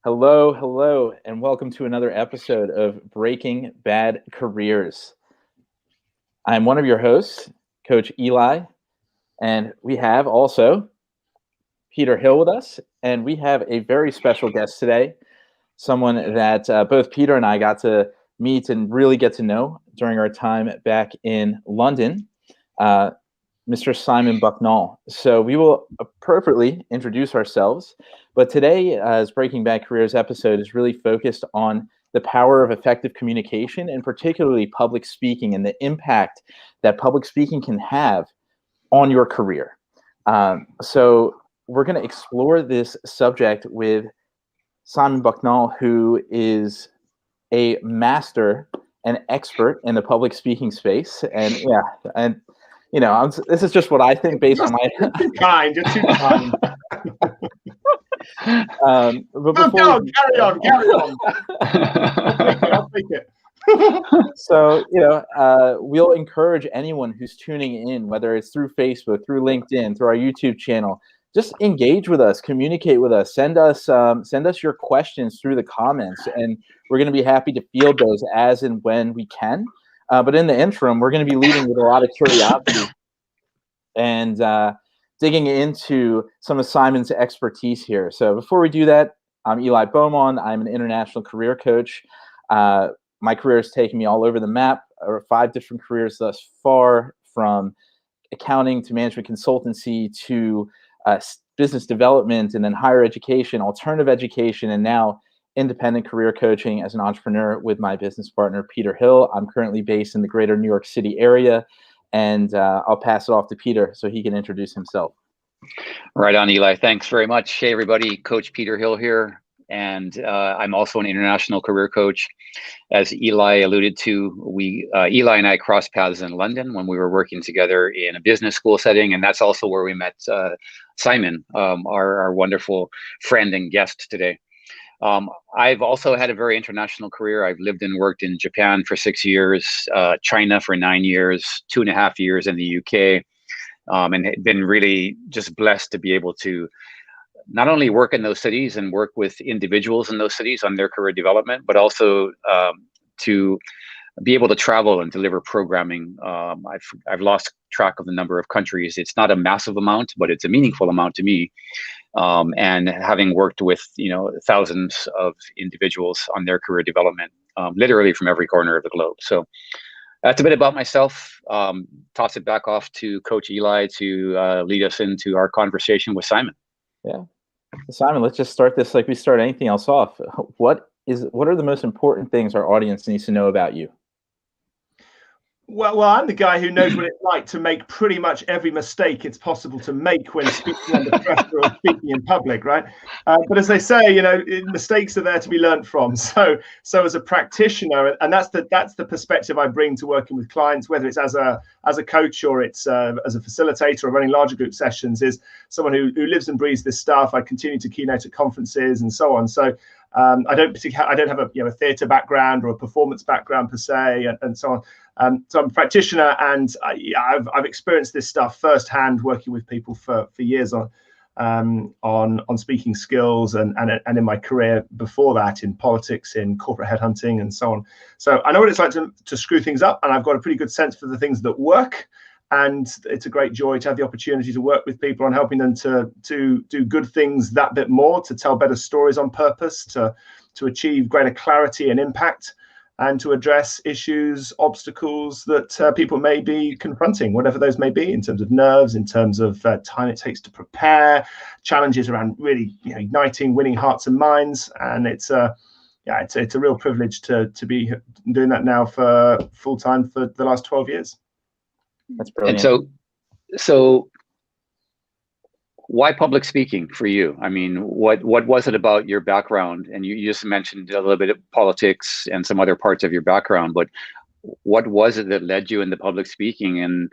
Hello, hello, and welcome to another episode of Breaking Bad Careers. I'm one of your hosts, Coach Eli, and we have also Peter Hill with us, and we have a very special guest today, someone that both Peter and I got to meet and really get to know during our time back in London, Mr. Simon Bucknall. So we will appropriately introduce ourselves, but today's Breaking Bad Careers episode is really focused on the power of effective communication and particularly public speaking and the impact that public speaking can have on your career. So we're going to explore this subject with Simon Bucknall, who is a master and expert in the public speaking space. And this is just what I think based on my. You're too kind. You're too kind. But before carry on. I'll take it. So, we'll encourage anyone who's tuning in, whether it's through Facebook, through LinkedIn, through our YouTube channel, just engage with us, communicate with us, send us your questions through the comments, and we're going to be happy to field those as and when we can. But in the interim, we're going to be leading with a lot of curiosity and digging into some of Simon's expertise here. So before we do that, I'm Eli Beaumont. I'm an international career coach. My career has taken me all over the map, 5 different careers thus far, from accounting to management consultancy to business development, and then higher education, alternative education, and now independent career coaching as an entrepreneur with my business partner, Peter Hill. I'm currently based in the greater New York City area, and I'll pass it off to Peter so he can introduce himself. Right on, Eli. Thanks very much. Hey, everybody. Coach Peter Hill here, and I'm also an international career coach. As Eli alluded to, Eli and I crossed paths in London when we were working together in a business school setting, and that's also where we met Simon, our wonderful friend and guest today. I've also had a very international career. I've lived and worked in Japan for 6 years, China for 9 years, 2.5 years in the UK, and been really just blessed to be able to not only work in those cities and work with individuals in those cities on their career development, but also to be able to travel and deliver programming. I've lost track of the number of countries. It's not a massive amount, but it's a meaningful amount to me. And having worked with thousands of individuals on their career development, literally from every corner of the globe. So that's a bit about myself. Toss it back off to Coach Eli to lead us into our conversation with Simon. Yeah, Simon, let's just start this like we start anything else off. What are the most important things our audience needs to know about you? Well, I'm the guy who knows what it's like to make pretty much every mistake it's possible to make when speaking under pressure or speaking in public, right? But as they say, mistakes are there to be learned from. So as a practitioner, and that's the perspective I bring to working with clients, whether it's as a coach or it's as a facilitator or running larger group sessions, is someone who lives and breathes this stuff. I continue to keynote at conferences and so on. So I don't have a theatre background or a performance background per se, and so on. So I'm a practitioner, and I've experienced this stuff firsthand, working with people for years on speaking skills, and in my career before that in politics, in corporate headhunting, and so on. So I know what it's like to screw things up, and I've got a pretty good sense for the things that work. And it's a great joy to have the opportunity to work with people on helping them to do good things that bit more, to tell better stories on purpose, to achieve greater clarity and impact, and to address issues, obstacles that people may be confronting, whatever those may be, in terms of nerves, in terms of time it takes to prepare, challenges around really igniting, winning hearts and minds. And it's a real privilege to be doing that now for full time for the last 12 years. That's brilliant. And so why public speaking for you? I mean, what was it about your background? And you just mentioned a little bit of politics and some other parts of your background, but what was it that led you into public speaking, and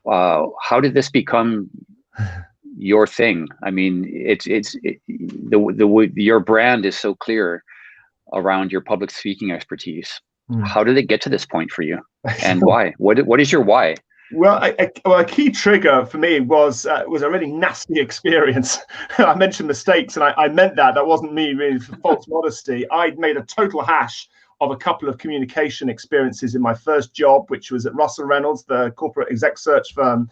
how did this become your thing? I mean, your brand is so clear around your public speaking expertise. How did it get to this point for you, and why? What is your why? Well, a key trigger for me was a really nasty experience. I mentioned mistakes, and I meant that. That wasn't me really for false modesty. I'd made a total hash of a couple of communication experiences in my first job, which was at Russell Reynolds, the corporate exec search firm.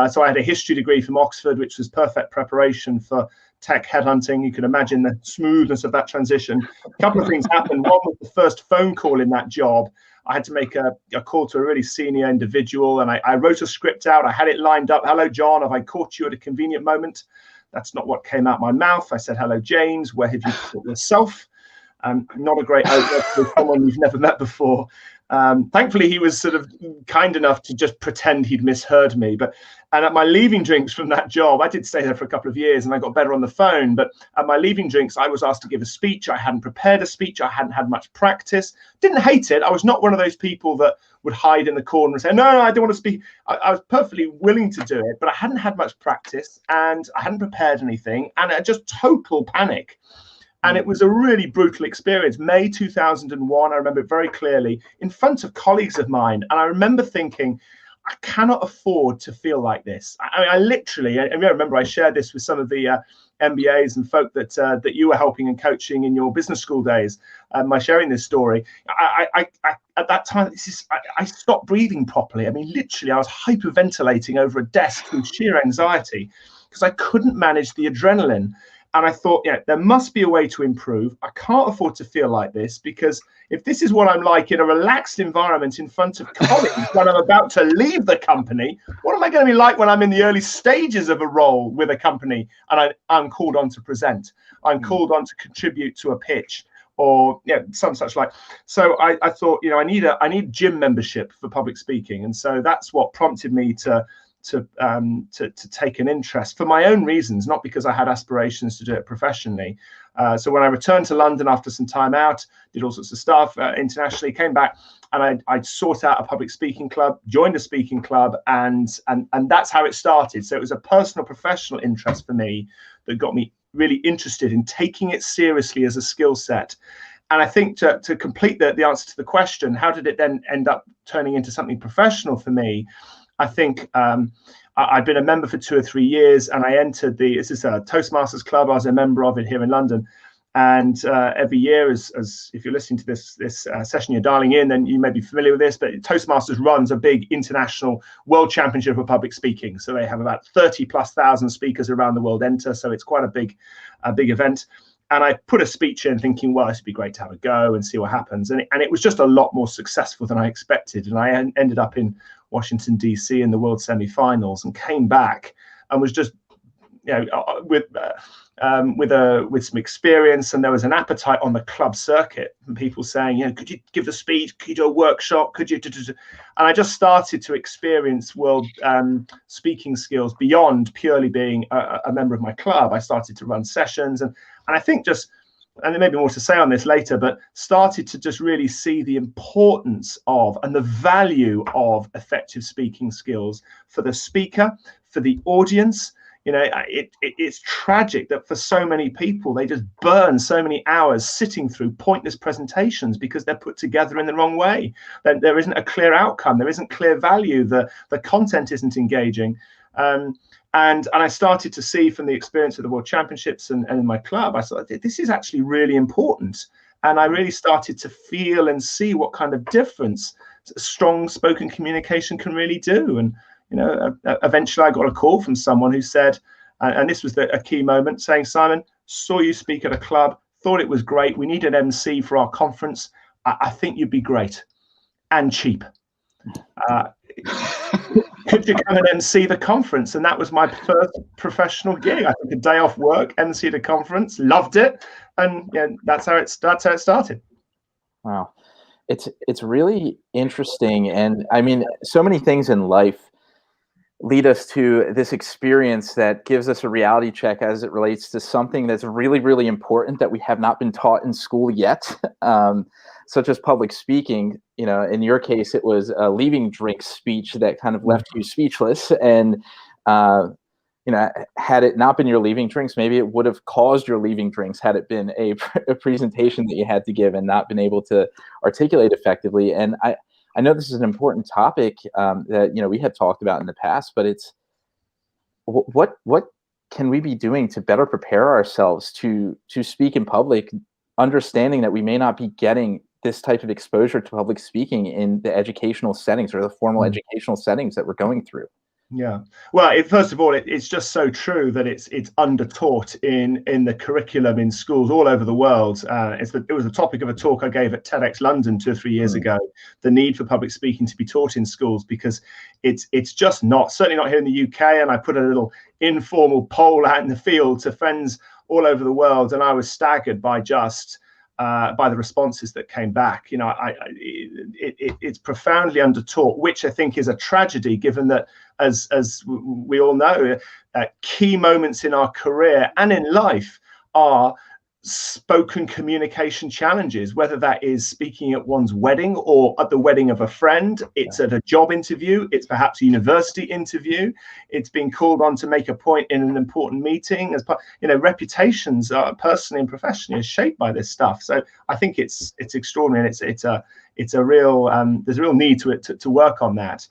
So I had a history degree from Oxford, which was perfect preparation for tech headhunting. You can imagine the smoothness of that transition. A couple of things happened. One was the first phone call in that job. I had to make a call to a really senior individual, and I wrote a script out. I had it lined up. Hello, John. Have I caught you at a convenient moment? That's not what came out my mouth. I said, hello, James. Where have you put yourself? Not a great opener for someone you've never met before. Thankfully, he was sort of kind enough to just pretend he'd misheard me. And at my leaving drinks from that job, I did stay there for a couple of years and I got better on the phone. But at my leaving drinks, I was asked to give a speech. I hadn't prepared a speech. I hadn't had much practice. Didn't hate it. I was not one of those people that would hide in the corner and say, no, I don't want to speak. I was perfectly willing to do it, but I hadn't had much practice and I hadn't prepared anything. And just total panic. And it was a really brutal experience. May 2001, I remember it very clearly, in front of colleagues of mine. And I remember thinking, I cannot afford to feel like this. I literally, and I remember I shared this with some of the MBAs and folk that you were helping and coaching in your business school days. By sharing this story, I at that time, I stopped breathing properly. I mean, literally, I was hyperventilating over a desk through sheer anxiety because I couldn't manage the adrenaline. And I thought, there must be a way to improve. I can't afford to feel like this, because if this is what I'm like in a relaxed environment in front of colleagues when I'm about to leave the company, what am I going to be like when I'm in the early stages of a role with a company and I'm called on to present? I'm called on to contribute to a pitch or some such like. So I thought, I need gym membership for public speaking. And so that's what prompted me to take an interest for my own reasons, not because I had aspirations to do it professionally. So when I returned to London after some time out, did all sorts of stuff internationally, came back, and I sought out a public speaking club, joined a speaking club, and that's how it started. So it was a personal, professional interest for me that got me really interested in taking it seriously as a skill set. And I think to complete the answer to the question, how did it then end up turning into something professional for me? I think I'd been a member for 2 or 3 years, and I entered this is a Toastmasters club. I was a member of it here in London. And every year, as if you're listening to this session, you're dialing in, then you may be familiar with this, but Toastmasters runs a big international world championship of public speaking. So they have about 30,000+ speakers around the world enter. So it's quite a big event. And I put a speech in thinking, well, this would be great to have a go and see what happens. And it was just a lot more successful than I expected. And I ended up in Washington, D.C. in the world semi-finals and came back and was just, with some experience. And there was an appetite on the club circuit from people saying, could you give the speech? Could you do a workshop? Could you? And I just started to experience world speaking skills beyond purely being a member of my club. I started to run sessions, and I think and there may be more to say on this later, but started to just really see the importance of and the value of effective speaking skills for the speaker, for the audience. It's tragic that for so many people, they just burn so many hours sitting through pointless presentations because they're put together in the wrong way. There isn't a clear outcome. There isn't clear value. The content isn't engaging. And I started to see from the experience of the World Championships and in my club, I thought, this is actually really important. And I really started to feel and see what kind of difference strong spoken communication can really do. And eventually I got a call from someone who said, and this was a key moment, saying, Simon, saw you speak at a club, thought it was great. We need an MC for our conference. I think you'd be great and cheap. Could you come and MC the conference? And that was my first professional gig. I took a day off work, MC'd a conference, loved it. And that's how it started. Wow. It's really interesting. And I mean, so many things in life lead us to this experience that gives us a reality check as it relates to something that's really, really important that we have not been taught in school yet, such as public speaking. In your case, it was a leaving drinks speech that kind of left you speechless. And, had it not been your leaving drinks, maybe it would have caused your leaving drinks had it been a presentation that you had to give and not been able to articulate effectively. And I know this is an important topic that we have talked about in the past, but it's what can we be doing to better prepare ourselves to speak in public, understanding that we may not be getting this type of exposure to public speaking in the educational settings or the formal educational settings that we're going through? Yeah. Well, first of all, it's just so true that it's undertaught in the curriculum in schools all over the world. It was the topic of a talk I gave at TEDx London 2 or 3 years ago. The need for public speaking to be taught in schools, because it's just not, certainly not here in the UK. And I put a little informal poll out in the field to friends all over the world, and I was staggered by by the responses that came back. It's profoundly undertaught, which I think is a tragedy, given that, as we all know, key moments in our career and in life are spoken communication challenges, whether that is speaking at one's wedding or at the wedding of a friend, it's at a job interview, it's perhaps a university interview, it's being called on to make a point in an important meeting. As part, reputations are personally and professionally is shaped by this stuff. So I think it's extraordinary, and it's a real there's a real need to work on that.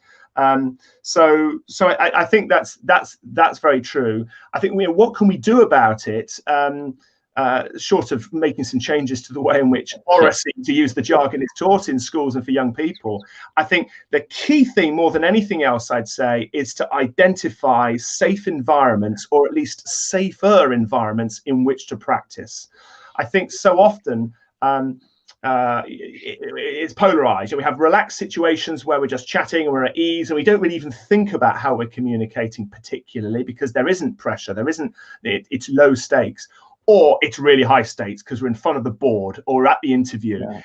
So I think that's very true. I think what can we do about it? Short of making some changes to the way in which oracy, to use the jargon, is taught in schools and for young people, I think the key thing, more than anything else, I'd say, is to identify safe environments, or at least safer environments, in which to practice. I think so often it's polarized. We have relaxed situations where we're just chatting and we're at ease, and we don't really even think about how we're communicating particularly, because there isn't pressure, it's low stakes. Or it's really high stakes because we're in front of the board or at the interview. Yeah.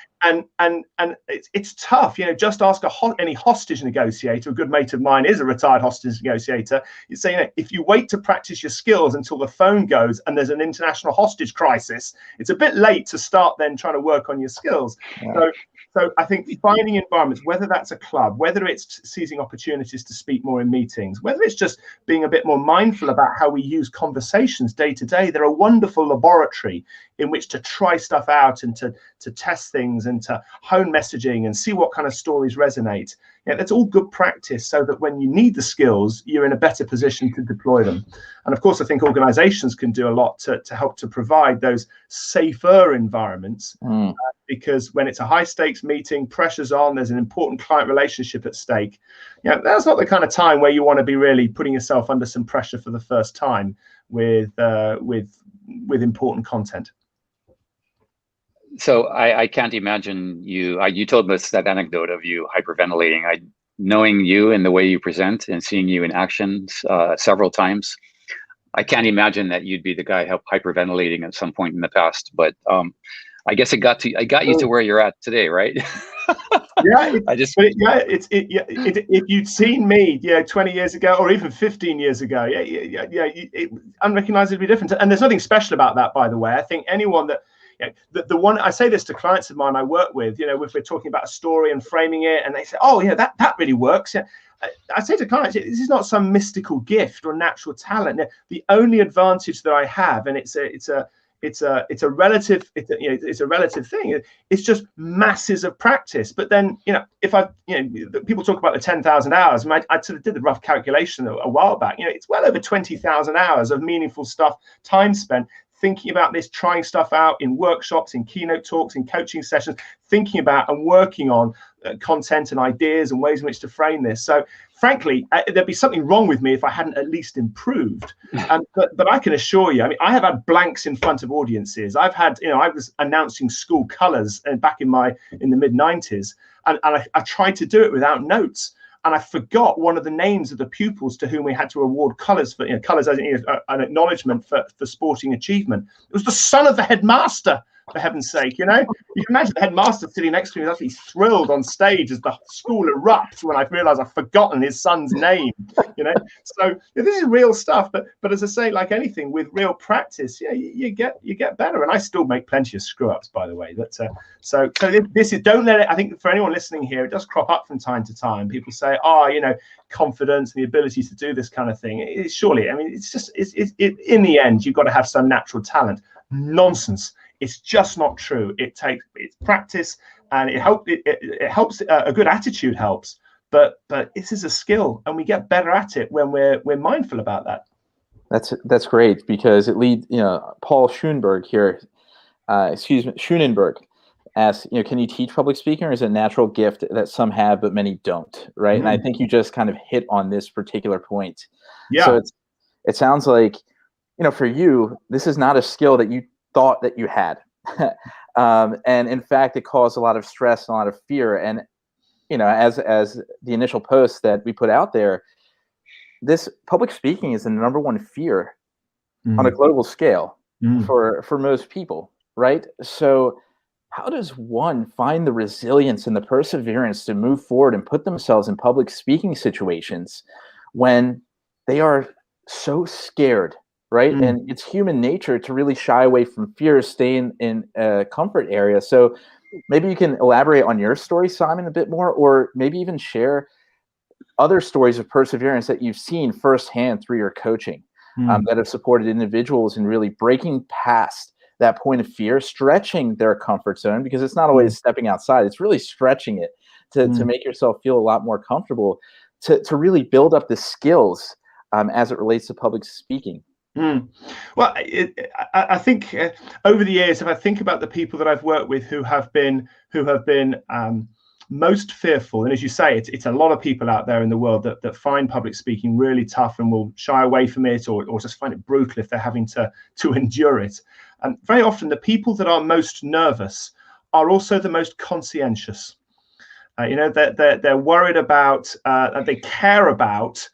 And it's tough. Just ask any hostage negotiator. A good mate of mine is a retired hostage negotiator. You say, if you wait to practice your skills until the phone goes and there's an international hostage crisis, it's a bit late to start then trying to work on your skills. Yeah. So I think finding environments, whether that's a club, whether it's seizing opportunities to speak more in meetings, whether it's just being a bit more mindful about how we use conversations day to day, they're a wonderful laboratory in which to try stuff out and to test things and to hone messaging and see what kind of stories resonate. That's all good practice, so that when you need the skills, you're in a better position to deploy them. And of course, I think organizations can do a lot to help to provide those safer environments, because when it's a high stakes meeting, pressure's on, there's an important client relationship at stake. That's not the kind of time where you want to be really putting yourself under some pressure for the first time with important content. So I can't imagine you told us that anecdote of you hyperventilating. Knowing you and the way you present and seeing you in actions several times, I can't imagine that you'd be the guy hyperventilating at some point in the past. But I guess I got you to where you're at today, right? Yeah, if you'd seen me, 20 years ago or even 15 years ago, unrecognizably different. And there's nothing special about that, by the way. I think anyone that the one, I say this to clients of mine I work with, if we're talking about a story and framing it, and they say, oh yeah, that really works. Yeah. I say to clients, this is not some mystical gift or natural talent. The only advantage that I have, and it's a relative thing. It's just masses of practice. But then, if people talk about the 10,000 hours, I sort of did the rough calculation a while back. It's well over 20,000 hours of meaningful stuff, time spent thinking about this, trying stuff out in workshops, in keynote talks, in coaching sessions, thinking about and working on content and ideas and ways in which to frame this. So frankly, there'd be something wrong with me if I hadn't at least improved. But I can assure you, I have had blanks in front of audiences. I've had, I was announcing school colors back in the mid 90s, and I tried to do it without notes. And I forgot one of the names of the pupils to whom we had to award colours for, colours as an acknowledgement for sporting achievement. It was the son of the headmaster, for heaven's sake. You can imagine the headmaster sitting next to me, actually thrilled on stage as the school erupts when I realised I've forgotten his son's name. So this is real stuff. But as I say, like anything, with real practice, you get better. And I still make plenty of screw ups, by the way. So this is, don't let it. I think for anyone listening here, it does crop up from time to time. People say, confidence and the ability to do this kind of thing. It's in the end, you've got to have some natural talent. Nonsense. It's just not true. It's practice, and it helps. A good attitude helps, but this is a skill, and we get better at it when we're mindful about that. That's great, because it leads, Paul Schoenberg here, Schoenenberg asks, can you teach public speaking, or is it a natural gift that some have but many don't, right? And I think you just kind of hit on this particular point. Yeah. So it sounds like, for you, this is not a skill that you thought that you had. And in fact, it caused a lot of stress and a lot of fear. And, as the initial post that we put out there, this public speaking is the number one fear on a global scale for most people, right? So how does one find the resilience and the perseverance to move forward and put themselves in public speaking situations when they are so scared, right? And it's human nature to really shy away from fear, stay in a comfort area. So maybe you can elaborate on your story, Simon, a bit more, or maybe even share other stories of perseverance that you've seen firsthand through your coaching that have supported individuals in really breaking past that point of fear, stretching their comfort zone, because it's not always stepping outside. It's really stretching it to make yourself feel a lot more comfortable, to really build up the skills as it relates to public speaking. Well, I think over the years, if I think about the people that I've worked with who have been most fearful, and as you say, it's a lot of people out there in the world that find public speaking really tough and will shy away from it, or just find it brutal if they're having to endure it. And very often, the people that are most nervous are also the most conscientious. They're worried about, they care about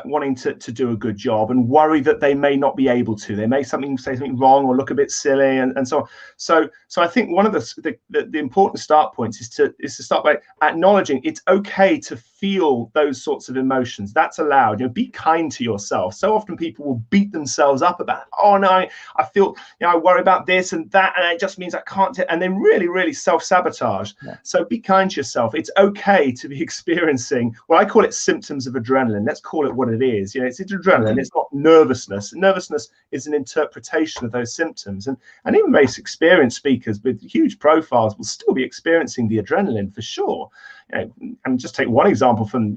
wanting to do a good job, and worry that they may not be able to. They may say something wrong or look a bit silly, and so on. So I think one of the important start points is to start by acknowledging it's okay to feel those sorts of emotions. That's allowed. Be kind to yourself. So often people will beat themselves up about, oh no, I feel, I worry about this and that, and it just means I can't. And they really self-sabotage. Yeah. So be kind to yourself. It's okay to be experiencing, well, I call it symptoms of adrenaline. Let's call it what it is. It's adrenaline. It's not nervousness. Nervousness is an interpretation of those symptoms. And even very experienced speakers with huge profiles will still be experiencing the adrenaline for sure. And just take one example from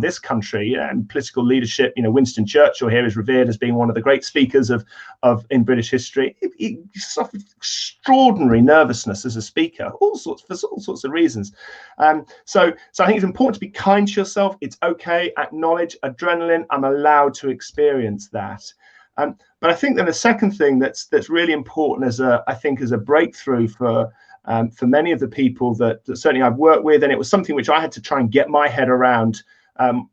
this country and political leadership. Winston Churchill here is revered as being one of the great speakers in British history. He suffered extraordinary nervousness as a speaker, for all sorts of reasons. So I think it's important to be kind to yourself. It's okay. Acknowledge adrenaline. I'm allowed to experience that. But I think then the second thing that's really important as a breakthrough for many of the people that certainly I've worked with, and it was something which I had to try and get my head around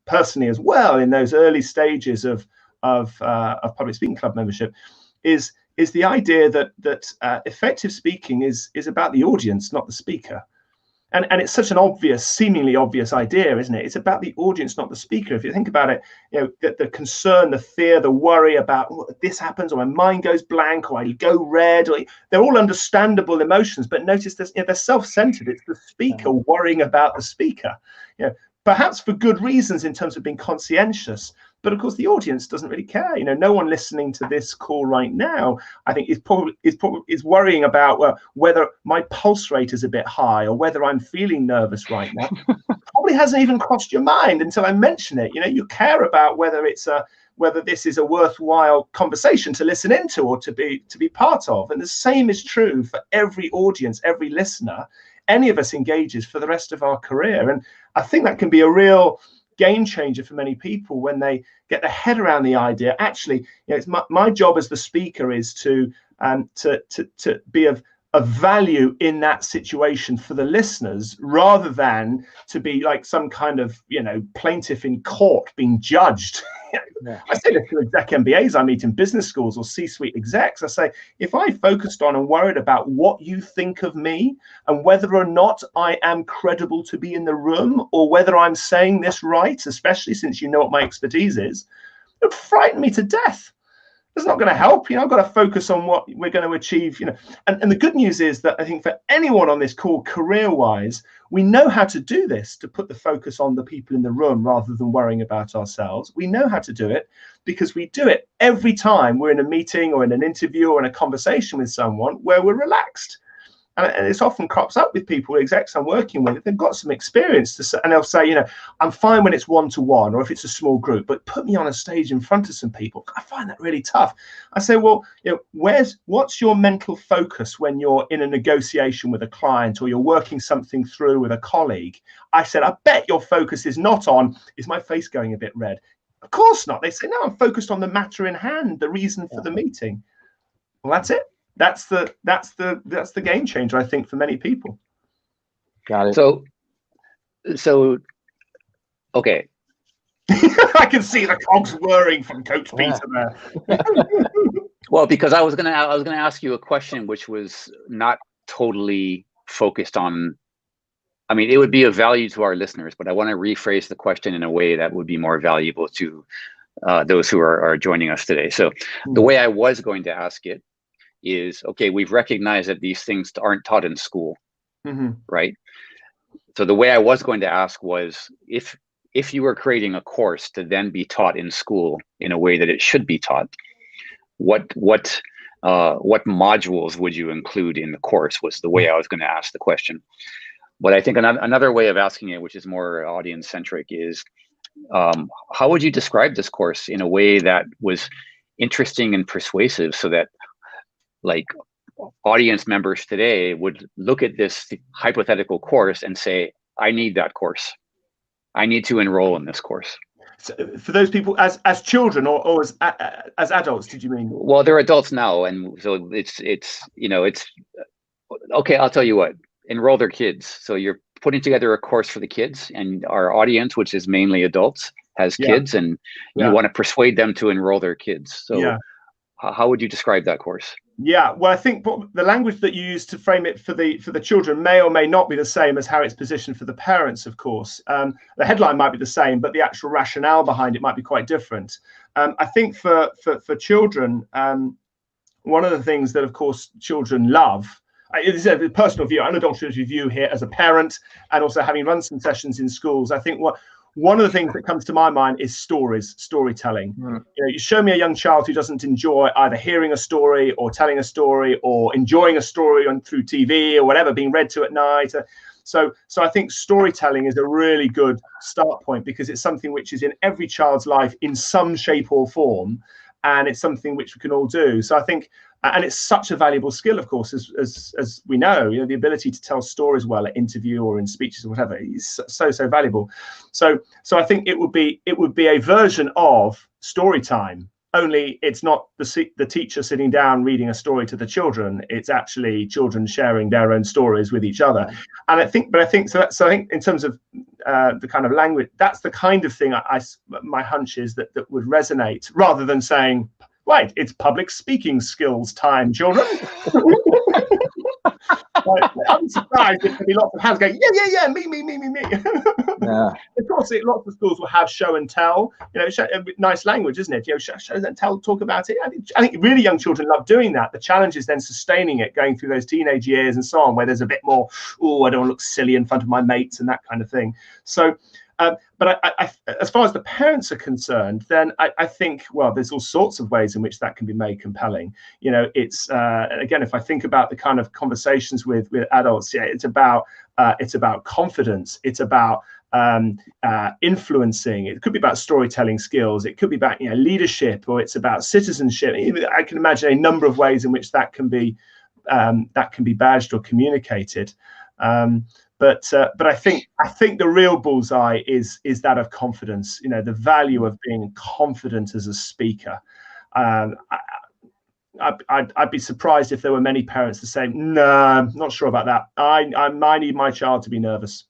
personally as well in those early stages of Public Speaking Club membership, is the idea that effective speaking is about the audience, not the speaker. And it's such an seemingly obvious idea, isn't it? It's about the audience, not the speaker. If you think about it, the concern, the fear, the worry about this happens, or my mind goes blank, or I go red, they're all understandable emotions. But notice this, they're self-centered. It's the speaker worrying about the speaker. Perhaps for good reasons in terms of being conscientious. But of course, the audience doesn't really care. No one listening to this call right now, I think, is worrying about whether my pulse rate is a bit high, or whether I'm feeling nervous right now. Probably hasn't even crossed your mind until I mention it. You care about whether this is a worthwhile conversation to listen into or to be part of. And the same is true for every audience, every listener, any of us engages for the rest of our career. And I think that can be a real game changer for many people when they get their head around the idea. Actually, it's my job as the speaker is to be of value in that situation for the listeners, rather than to be like some kind of plaintiff in court being judged. I say this to exec MBAs I meet in business schools or C-suite execs. I say, if I focused on and worried about what you think of me and whether or not I am credible to be in the room, or whether I'm saying this right, especially since you know what my expertise is, it would frighten me to death. It's not going to help. I've got to focus on what we're going to achieve. And the good news is that I think for anyone on this call, career-wise, We know how to do this, to put the focus on the people in the room rather than worrying about ourselves. We know how to do it because we do it every time we're in a meeting or in an interview or in a conversation with someone where we're relaxed. And this often crops up with people, execs I'm working with. They've got some experience and they'll say, I'm fine when it's one-to-one or if it's a small group, but put me on a stage in front of some people. I find that really tough. I say, well, what's your mental focus when you're in a negotiation with a client or you're working something through with a colleague? I said, I bet your focus is not on, is my face going a bit red? Of course not. They say, no, I'm focused on the matter in hand, the reason for the meeting. Well, that's it. That's the game changer, I think, for many people. Got it. So okay. I can see the cogs whirring from Coach Peter there. Well, because I was gonna ask you a question which was not totally focused on. I mean, it would be of value to our listeners, but I want to rephrase the question in a way that would be more valuable to those who are joining us today. So the way I was going to ask it is, okay, we've recognized that these things aren't taught in school, right? So the way I was going to ask was, if you were creating a course to then be taught in school in a way that it should be taught, what modules would you include in the course, was the way I was going to ask the question. But I think another way of asking it, which is more audience centric, is how would you describe this course in a way that was interesting and persuasive, so that like audience members today would look at this hypothetical course and say, I need that course. I need to enroll in this course. So for those people as children or as adults, did you mean? Well, they're adults now, and so it's okay. I'll tell you what, enroll their kids. So you're putting together a course for the kids, and our audience, which is mainly adults, has kids, and you want to persuade them to enroll their kids. So how would you describe that course? Yeah, well, I think the language that you use to frame it for the children may or may not be the same as how it's positioned for the parents, of course. The headline might be the same, but the actual rationale behind it might be quite different. I think for children, one of the things that, of course, children love, it's a personal view, unadulterated view here as a parent, and also having run some sessions in schools, I think one of the things that comes to my mind is storytelling. You show me a young child who doesn't enjoy either hearing a story or telling a story or enjoying a story through TV or whatever, being read to at night. So I think storytelling is a really good start point, because it's something which is in every child's life in some shape or form, and it's something which we can all do. So I think, and it's such a valuable skill, of course, as we know, the ability to tell stories well at interview or in speeches or whatever is so valuable. So I think it would be a version of story time, only it's not the teacher sitting down reading a story to the children. It's actually children sharing their own stories with each other. And I think in terms of the kind of language, that's the kind of thing my hunch is that would resonate, rather than saying, right, it's public speaking skills time, children. I'm surprised if there'd be lots of hands going, yeah, me. Yeah. Of course, lots of schools will have show and tell, nice language, isn't it? Show and tell, talk about it. I think really young children love doing that. The challenge is then sustaining it, going through those teenage years and so on, where there's a bit more, I don't want to look silly in front of my mates and that kind of thing. So, but I, as far as the parents are concerned, then I think, well, there's all sorts of ways in which that can be made compelling. It's again, if I think about the kind of conversations with adults, it's about confidence. It's about influencing. It could be about storytelling skills. It could be about leadership, or it's about citizenship. I can imagine a number of ways in which that can be badged or communicated. But I think the real bullseye is that of confidence. The value of being confident as a speaker. I'd be surprised if there were many parents to say, no, I'm not sure about that. I need my child to be nervous.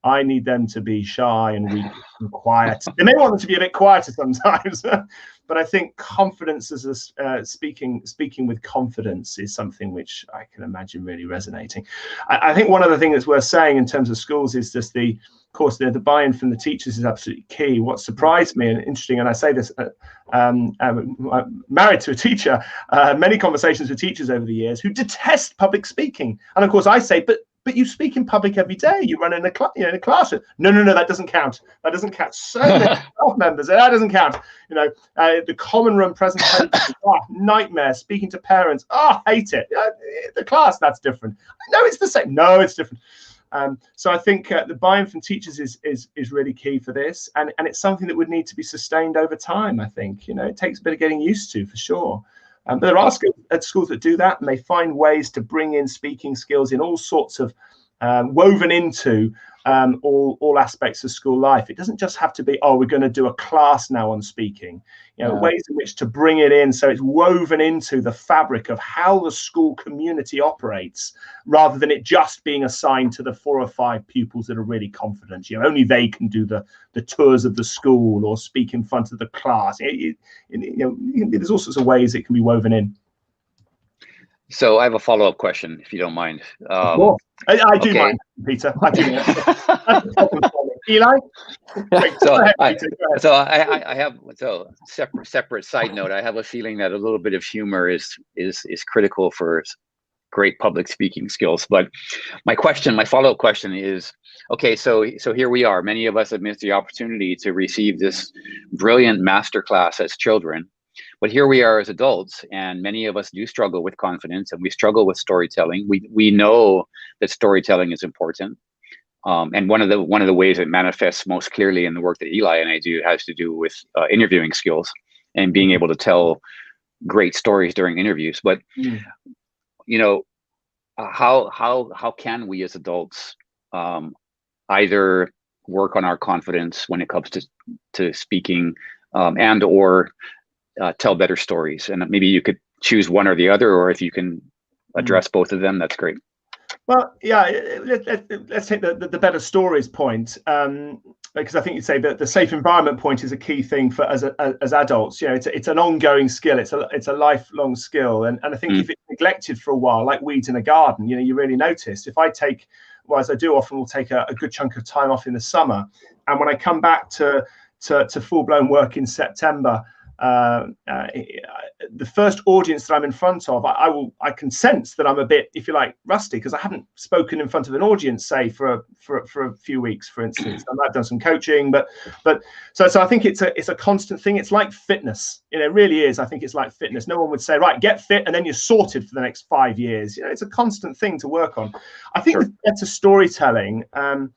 I need them to be shy and weak and quiet. They may want them to be a bit quieter sometimes, but I think confidence as speaking with confidence is something which I can imagine really resonating. I think one other thing that's worth saying in terms of schools is just the buy-in from the teachers is absolutely key. What surprised me and interesting, and I say this, I'm married to a teacher, many conversations with teachers over the years who detest public speaking. And of course I say, but but you speak in public every day. You run in a classroom. No, that doesn't count. That doesn't count. So many staff members, that doesn't count. The common room presentation, nightmare. Speaking to parents, hate it. The class, that's different. No, it's the same. No, it's different. So I think the buy-in from teachers is really key for this, and it's something that would need to be sustained over time. I think it takes a bit of getting used to, for sure. But there are schools that do that, and they find ways to bring in speaking skills in all sorts of woven into all aspects of school life. It doesn't just have to be, we're going to do a class now on speaking. Ways in which to bring it in so it's woven into the fabric of how the school community operates, rather than it just being assigned to the 4 or 5 pupils that are really confident. Only they can do the tours of the school or speak in front of the class. There's all sorts of ways it can be woven in. So I have a follow-up question, if you don't mind. I do mind, Peter. I do mind. Eli? I have separate side note. I have a feeling that a little bit of humor is critical for great public speaking skills. But my follow-up question is, okay, so here we are. Many of us have missed the opportunity to receive this brilliant masterclass as children. But here we are as adults, and many of us do struggle with confidence, and we struggle with storytelling. We know that storytelling is important, and one of the ways it manifests most clearly in the work that Eli and I do has to do with interviewing skills and being able to tell great stories during interviews. But how can we as adults either work on our confidence when it comes to speaking and or tell better stories? And maybe you could choose one or the other, or if you can address both of them, that's great. Well, yeah, let's take the better stories point, because I think you'd say that the safe environment point is a key thing for as adults. It's an ongoing skill. It's a lifelong skill, and I think if it's neglected for a while, like weeds in a garden, you really notice. If I take, as I do often, will take a good chunk of time off in the summer, and when I come back to full-blown work in September, the first audience that I'm in front of, I can sense that I'm a bit, if you like, rusty, because I haven't spoken in front of an audience, say, for a few weeks, for instance. I've done some coaching, but so I think it's a constant thing. It's like fitness, it really is. I think it's like fitness. No one would say, right, get fit and then you're sorted for the next 5 years. It's a constant thing to work on. I think with better storytelling, I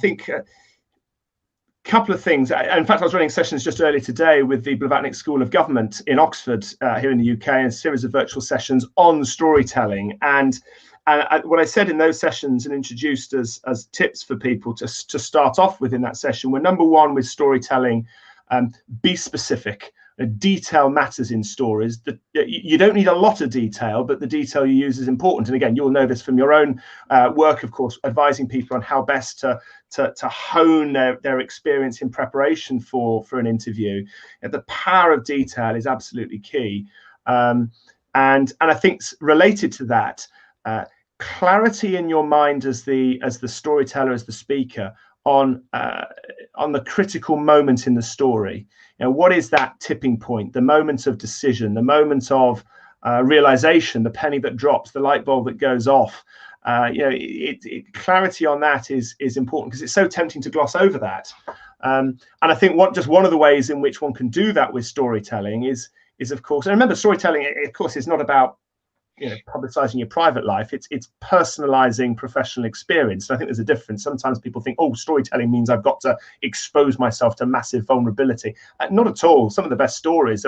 think. Couple of things. In fact, I was running sessions just earlier today with the Blavatnik School of Government in Oxford, here in the UK, and a series of virtual sessions on storytelling. And what I said in those sessions and introduced as tips for people to start off with in that session were, number one, with storytelling, be specific. Detail matters in stories. You don't need a lot of detail, but the detail you use is important. And again, you'll know this from your own work, of course, advising people on how best to hone their experience in preparation for an interview. The power of detail is absolutely key. And I think related to that, clarity in your mind as the storyteller, as the speaker, on the critical moment in the story. What is that tipping point, the moment of decision, the moment of realization, the penny that drops, the light bulb that goes off? Clarity on that is important, because it's so tempting to gloss over that. And I think one of the ways in which one can do that with storytelling is of course, and remember, storytelling, of course, is not about publicizing your private life. It's personalizing professional experience. And I think there's a difference. Sometimes people think, storytelling means I've got to expose myself to massive vulnerability. Not at all. Some of the best stories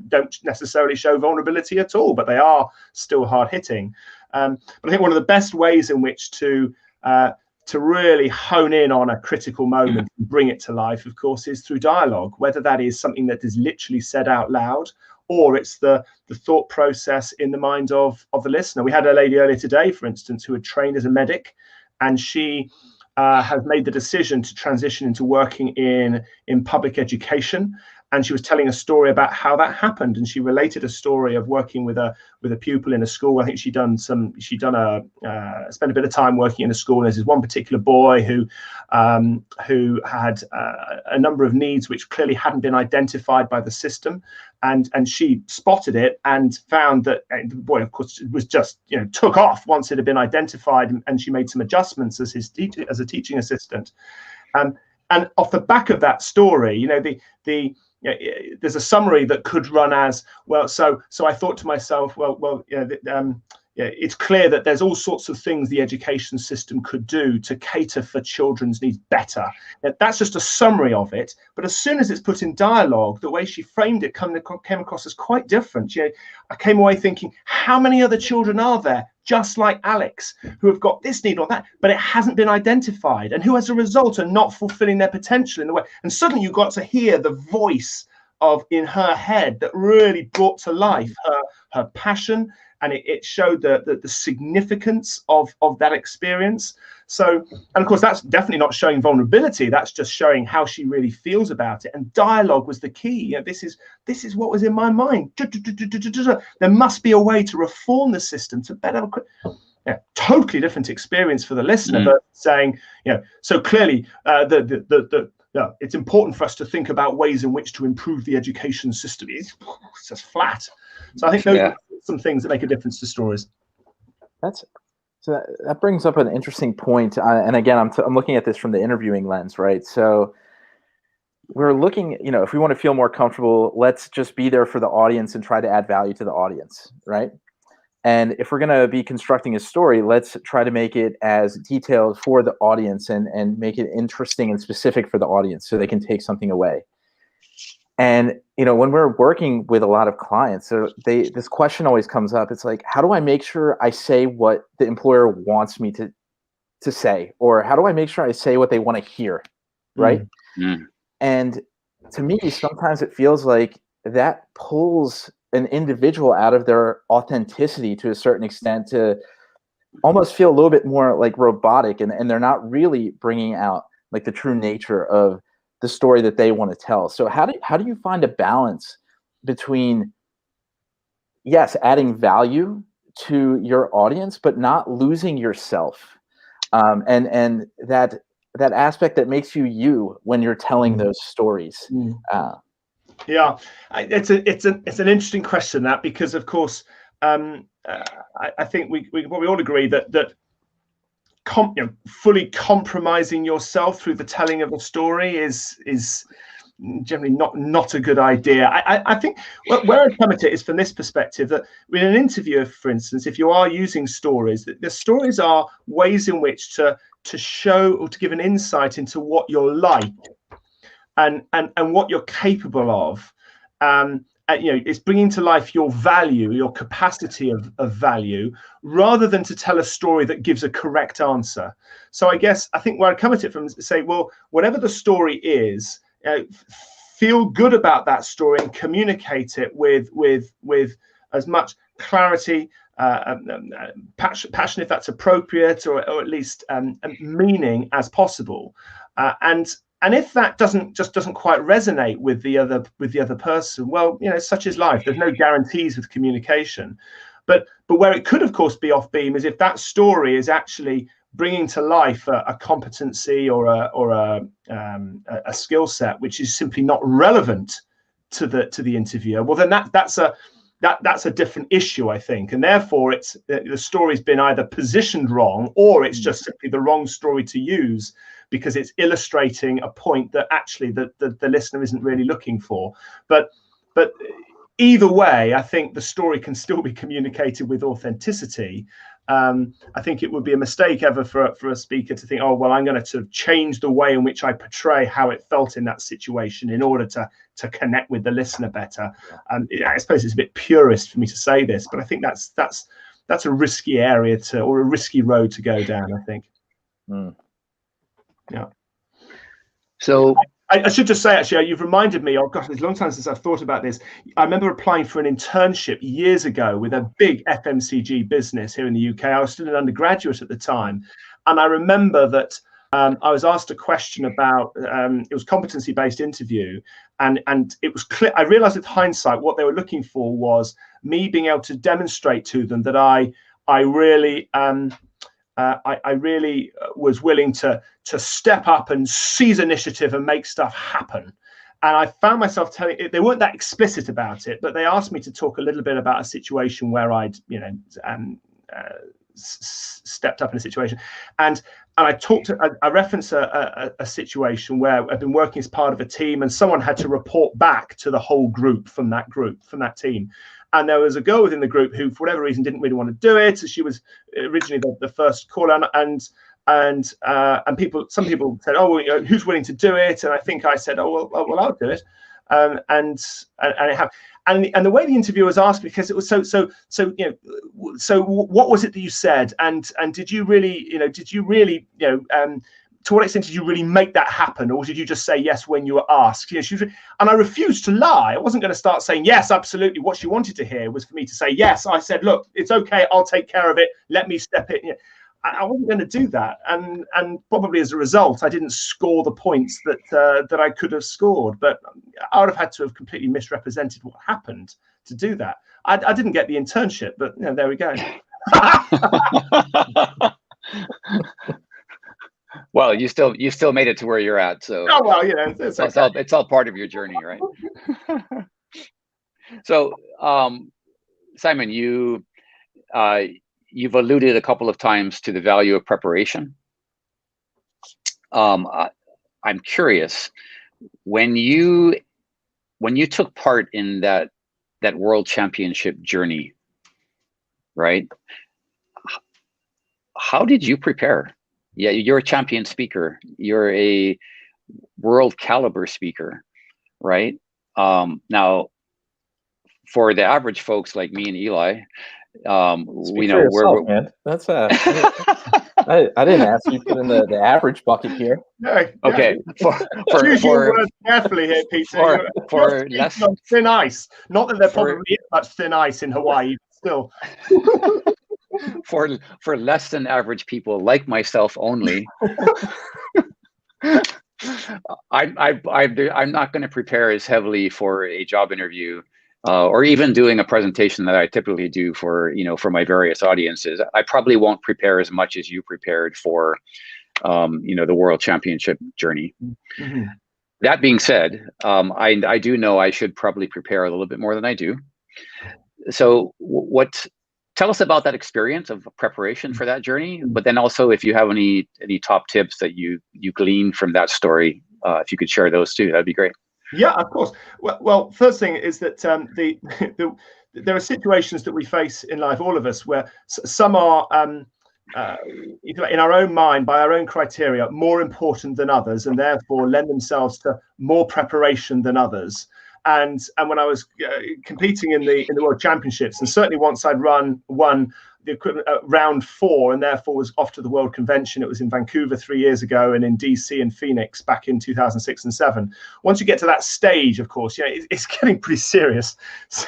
don't necessarily show vulnerability at all, but they are still hard hitting. But I think one of the best ways in which to really hone in on a critical moment and bring it to life, of course, is through dialogue, whether that is something that is literally said out loud, or it's the thought process in the mind of the listener. We had a lady earlier today, for instance, who had trained as a medic, and she has made the decision to transition into working in public education. and she was telling a story about how that happened, and she related a story of working with a pupil in a school. I think spent a bit of time working in a school. And there's this one particular boy who had a number of needs which clearly hadn't been identified by the system, and she spotted it and found that the boy, of course, was just took off once it had been identified, and she made some adjustments as a teaching assistant. And off the back of that story, there's a summary that could run as well. So I thought to myself, it's clear that there's all sorts of things the education system could do to cater for children's needs better. That's just a summary of it. But as soon as it's put in dialogue, the way she framed it came across as quite different. I came away thinking, how many other children are there just like Alex who have got this need or that, but it hasn't been identified, and who as a result are not fulfilling their potential in the way? And suddenly you got to hear the voice in her head that really brought to life her passion, and it showed the significance of that experience. So, and of course, that's definitely not showing vulnerability. That's just showing how she really feels about it. And dialogue was the key. This is what was in my mind. There must be a way to reform the system to better. Totally different experience for the listener, but saying, so clearly it's important for us to think about ways in which to improve the education system. It's just flat. So I think those are some things that make a difference to stories. So that brings up an interesting point. And again, I'm looking at this from the interviewing lens, right? So we're looking, if we want to feel more comfortable, let's just be there for the audience and try to add value to the audience, right? And if we're going to be constructing a story, let's try to make it as detailed for the audience and make it interesting and specific for the audience so they can take something away. And, when we're working with a lot of clients, so this question always comes up. It's like, how do I make sure I say what the employer wants me to say? Or how do I make sure I say what they want to hear, right? Mm. And to me, sometimes it feels like that pulls an individual out of their authenticity to a certain extent, to almost feel a little bit more like robotic, and they're not really bringing out like the true nature of the story that they want to tell. So how do you find a balance between, yes, adding value to your audience, but not losing yourself, and that aspect that makes you when you're telling those stories? Yeah, it's an interesting question, that, because of course I think we probably all agree that fully compromising yourself through the telling of a story is generally not a good idea. I think where I come at it is from this perspective, that in an interview, for instance, if you are using stories, the stories are ways in which to show or to give an insight into what you're like and what you're capable of. It's bringing to life your value, your capacity of value, rather than to tell a story that gives a correct answer. So I think where I come at it from is to say, well, whatever the story is, feel good about that story and communicate it with as much clarity, passion if that's appropriate, or at least meaning as possible. And if that doesn't quite resonate with the other person, well, such is life. There's no guarantees with communication, but where it could, of course, be off beam is if that story is actually bringing to life a competency or a skill set which is simply not relevant to the interviewer. Well, then that's a different issue, I think, and therefore the story's been either positioned wrong, or it's just simply the wrong story to use, because it's illustrating a point that actually the listener isn't really looking for. But either way, I think the story can still be communicated with authenticity. I think it would be a mistake ever for a speaker to think, oh, well, I'm going to sort of change the way in which I portray how it felt in that situation in order to connect with the listener better. I suppose it's a bit purist for me to say this, but I think that's a risky area or a risky road to go down, I think. Yeah. So I should just say, actually, you've reminded me, oh gosh, it's a long time since I've thought about this. I remember applying for an internship years ago with a big FMCG business here in the UK. I was still an undergraduate at the time. And I remember that I was asked a question about, it was competency-based interview, and it was clear. I realized with hindsight what they were looking for was me being able to demonstrate to them that I really was willing to step up and seize initiative and make stuff happen. And I found myself telling, they weren't that explicit about it, but they asked me to talk a little bit about a situation where I'd, stepped up in a situation. And I referenced a situation where I've been working as part of a team, and someone had to report back to the whole group from that team. And there was a girl within the group who, for whatever reason, didn't really want to do it. So she was originally the first caller, and some people said, "Oh, well, who's willing to do it?" And I think I said, "Oh, well, I'll do it." And the way the interviewer was asked, because it was so what was it that you said, and did you really to what extent did you really make that happen, or did you just say yes when you were asked? And I refused to lie. I wasn't going to start saying yes, absolutely. What she wanted to hear was for me to say yes. I said, "Look, it's okay. I'll take care of it. Let me step in." I wasn't going to do that, and probably as a result, I didn't score the points that I could have scored. But I would have had to have completely misrepresented what happened to do that. I didn't get the internship, but there we go. Well, you still made it to where you're at. So oh well, it's okay. It's all part of your journey, right? So, Simon, you've alluded a couple of times to the value of preparation. I'm curious, when you took part in that world championship journey, right? How did you prepare? Yeah, you're a champion speaker. You're a world caliber speaker, right? Now, for the average folks like me and Eli, we know yourself, man. That's I didn't ask you to put in the average bucket here. No, okay. Choose your words carefully here, Peter. For less on thin ice. Not that there probably is much thin ice in Hawaii, but still. For less than average people like myself only, I'm not going to prepare as heavily for a job interview. Or even doing a presentation that I typically do for my various audiences. I probably won't prepare as much as you prepared for, the world championship journey. Mm-hmm. That being said, I do know I should probably prepare a little bit more than I do. So tell us about that experience of preparation for that journey, but then also if you have any top tips that you gleaned from that story, if you could share those too, that'd be great. Yeah, of course. Well, first thing is that there are situations that we face in life, all of us, where some are, in our own mind, by our own criteria, more important than others, and therefore lend themselves to more preparation than others. And when I was competing in the World Championships, and certainly once I'd won the equivalent round 4, and therefore was off to the World Convention. It was in Vancouver 3 years ago, and in DC and Phoenix back in 2006 and 2007. Once you get to that stage, of course, it's getting pretty serious. So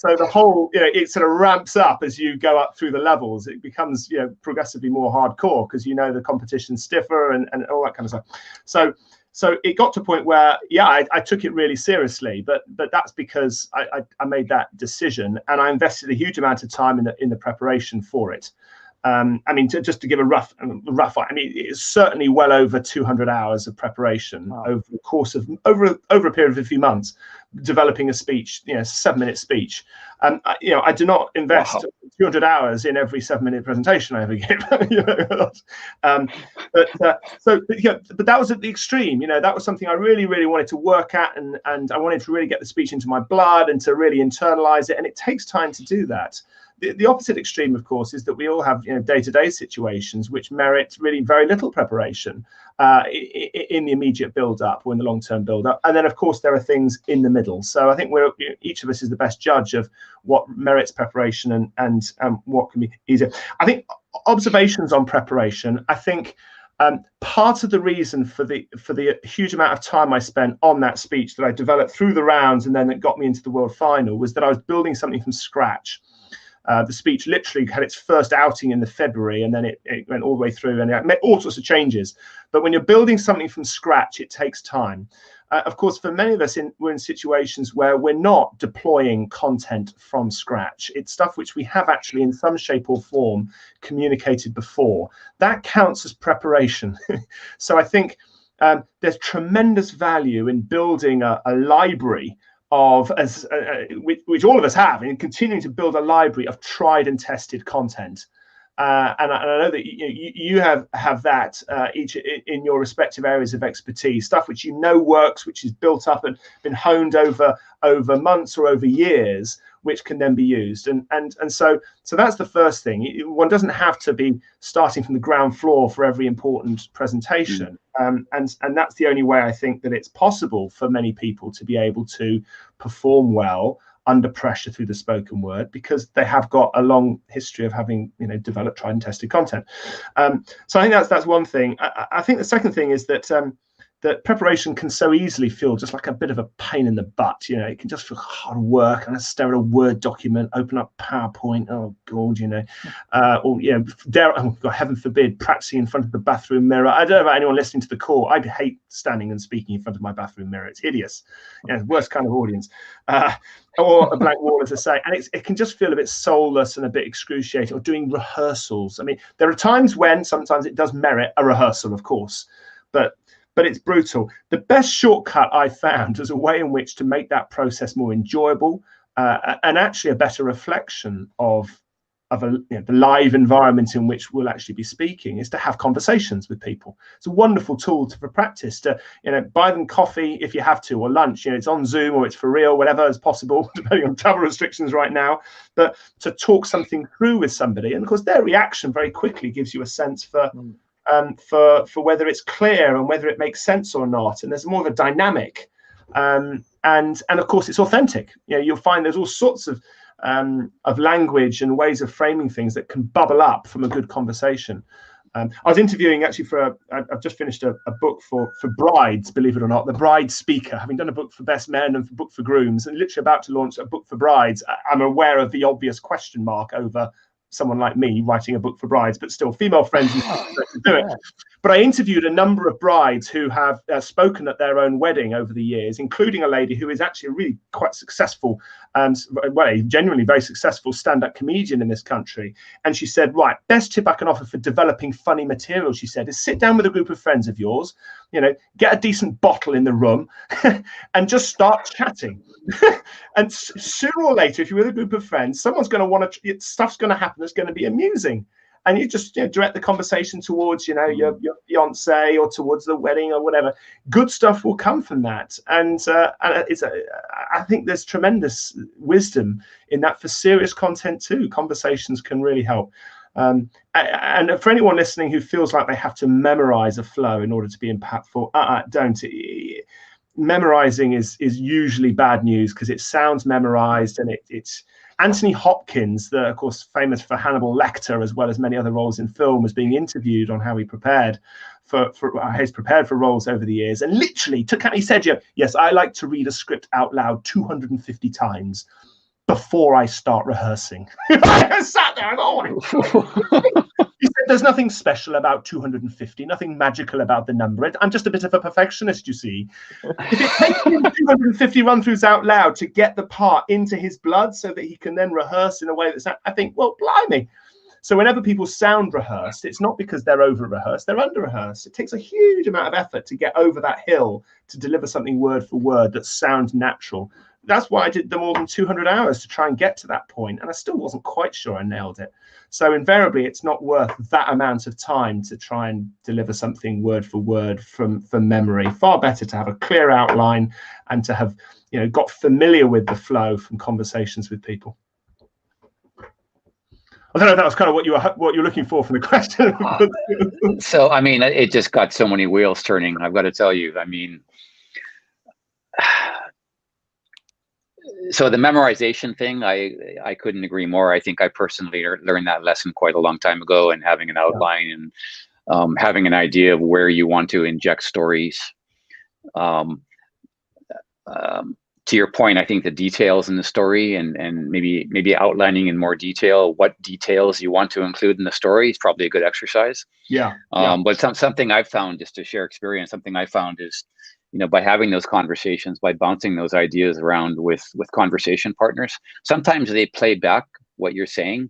the whole, it sort of ramps up as you go up through the levels. It becomes, progressively more hardcore because the competition's stiffer and all that kind of stuff. So it got to a point where, I took it really seriously, but that's because I made that decision, and I invested a huge amount of time in the preparation for it. Just to give a rough, it's certainly well over 200 hours of preparation over the course of over a period of a few months, developing a speech, 7-minute speech. I do not invest 200 hours in every 7-minute presentation I ever give. But that was at the extreme. That was something I really, really wanted to work at, and I wanted to really get the speech into my blood and to really internalize it. And it takes time to do that. The opposite extreme, of course, is that we all have day-to-day situations which merit really very little preparation in the immediate build-up or in the long-term build-up. And then, of course, there are things in the middle. So I think each of us is the best judge of what merits preparation and what can be easier. I think observations on preparation, I think part of the reason for the huge amount of time I spent on that speech that I developed through the rounds and then that got me into the world final was that I was building something from scratch. The speech literally had its first outing in the February, and then it went all the way through, and it made all sorts of changes. But when you're building something from scratch, it takes time. Of course, for many of us, we're in situations where we're not deploying content from scratch. It's stuff which we have actually in some shape or form communicated before. That counts as preparation. So I think there's tremendous value in building a library of, which all of us have, and continuing to build a library of tried and tested content. And I know that you have that each in your respective areas of expertise, stuff which works, which is built up and been honed over months or over years, which can then be used. And so that's the first thing. One doesn't have to be starting from the ground floor for every important presentation. And that's the only way I think that it's possible for many people to be able to perform well under pressure through the spoken word, because they have got a long history of having developed tried and tested content. So I think that's one thing. I think the second thing is that that preparation can so easily feel just like a bit of a pain in the butt. It can just feel hard work, and I stare at a Word document, open up PowerPoint, oh God, or heaven forbid, practicing in front of the bathroom mirror. I don't know about anyone listening to the call. I hate standing and speaking in front of my bathroom mirror. It's hideous. Worst kind of audience. Or a blank wall, as I say, and it can just feel a bit soulless and a bit excruciating. Or doing rehearsals. I mean, there are times when sometimes it does merit a rehearsal, of course, but it's brutal. The best shortcut I found as a way in which to make that process more enjoyable and actually a better reflection of the live environment in which we'll actually be speaking is to have conversations with people. It's a wonderful tool for practice. To buy them coffee if you have to, or lunch. It's on Zoom or it's for real, whatever is possible, depending on travel restrictions right now. But to talk something through with somebody, and of course their reaction very quickly gives you a sense for whether it's clear and whether it makes sense or not. And there's more of a dynamic, and of course it's authentic. You'll find there's all sorts of language and ways of framing things that can bubble up from a good conversation. I was interviewing actually I've just finished a book for brides, believe it or not, the bride speaker, having done a book for best men and a book for grooms, and literally about to launch a book for brides. I'm aware of the obvious question mark over someone like me writing a book for brides, but still female friends to do it. But I interviewed a number of brides who have spoken at their own wedding over the years, including a lady who is actually a really quite successful and genuinely very successful stand-up comedian in this country. And she said, right, best tip I can offer for developing funny material, she said, is sit down with a group of friends of yours, get a decent bottle in the room and just start chatting. And sooner or later, if you're with a group of friends, someone's going to want to, stuff's going to happen that's going to be amusing. And you just direct the conversation towards, your fiance or towards the wedding or whatever. Good stuff will come from that. And I think there's tremendous wisdom in that for serious content too. Conversations can really help. And for anyone listening who feels like they have to memorize a flow in order to be impactful, don't. Memorizing is usually bad news because it sounds memorized, and it's Anthony Hopkins, of course famous for Hannibal Lecter as well as many other roles in film, was being interviewed on how he prepared for roles over the years, and literally he said, yes, I like to read a script out loud 250 times before I start rehearsing. I sat there and he said, there's nothing special about 250, nothing magical about the number. I'm just a bit of a perfectionist, you see. If it takes him 250 run-throughs out loud to get the part into his blood so that he can then rehearse in a way that's, I think, well, blimey. So whenever people sound rehearsed, it's not because they're over-rehearsed, they're under-rehearsed. It takes a huge amount of effort to get over that hill to deliver something word for word that sounds natural. That's why I did more than 200 hours to try and get to that point, and I still wasn't quite sure I nailed it. So invariably, it's not worth that amount of time to try and deliver something word for word from memory. Far better to have a clear outline and to have got familiar with the flow from conversations with people. I don't know if that was kind of what you're looking for from the question. So, I mean, it just got so many wheels turning, I've got to tell you. I mean, so the memorization thing, I couldn't agree more. I think I personally learned that lesson quite a long time ago, and having an outline and having an idea of where you want to inject stories. to your point, I think the details in the story and maybe outlining in more detail what details you want to include in the story is probably a good exercise. But something I've found, just to share experience, something I found is, by having those conversations, by bouncing those ideas around with conversation partners, sometimes they play back what you're saying,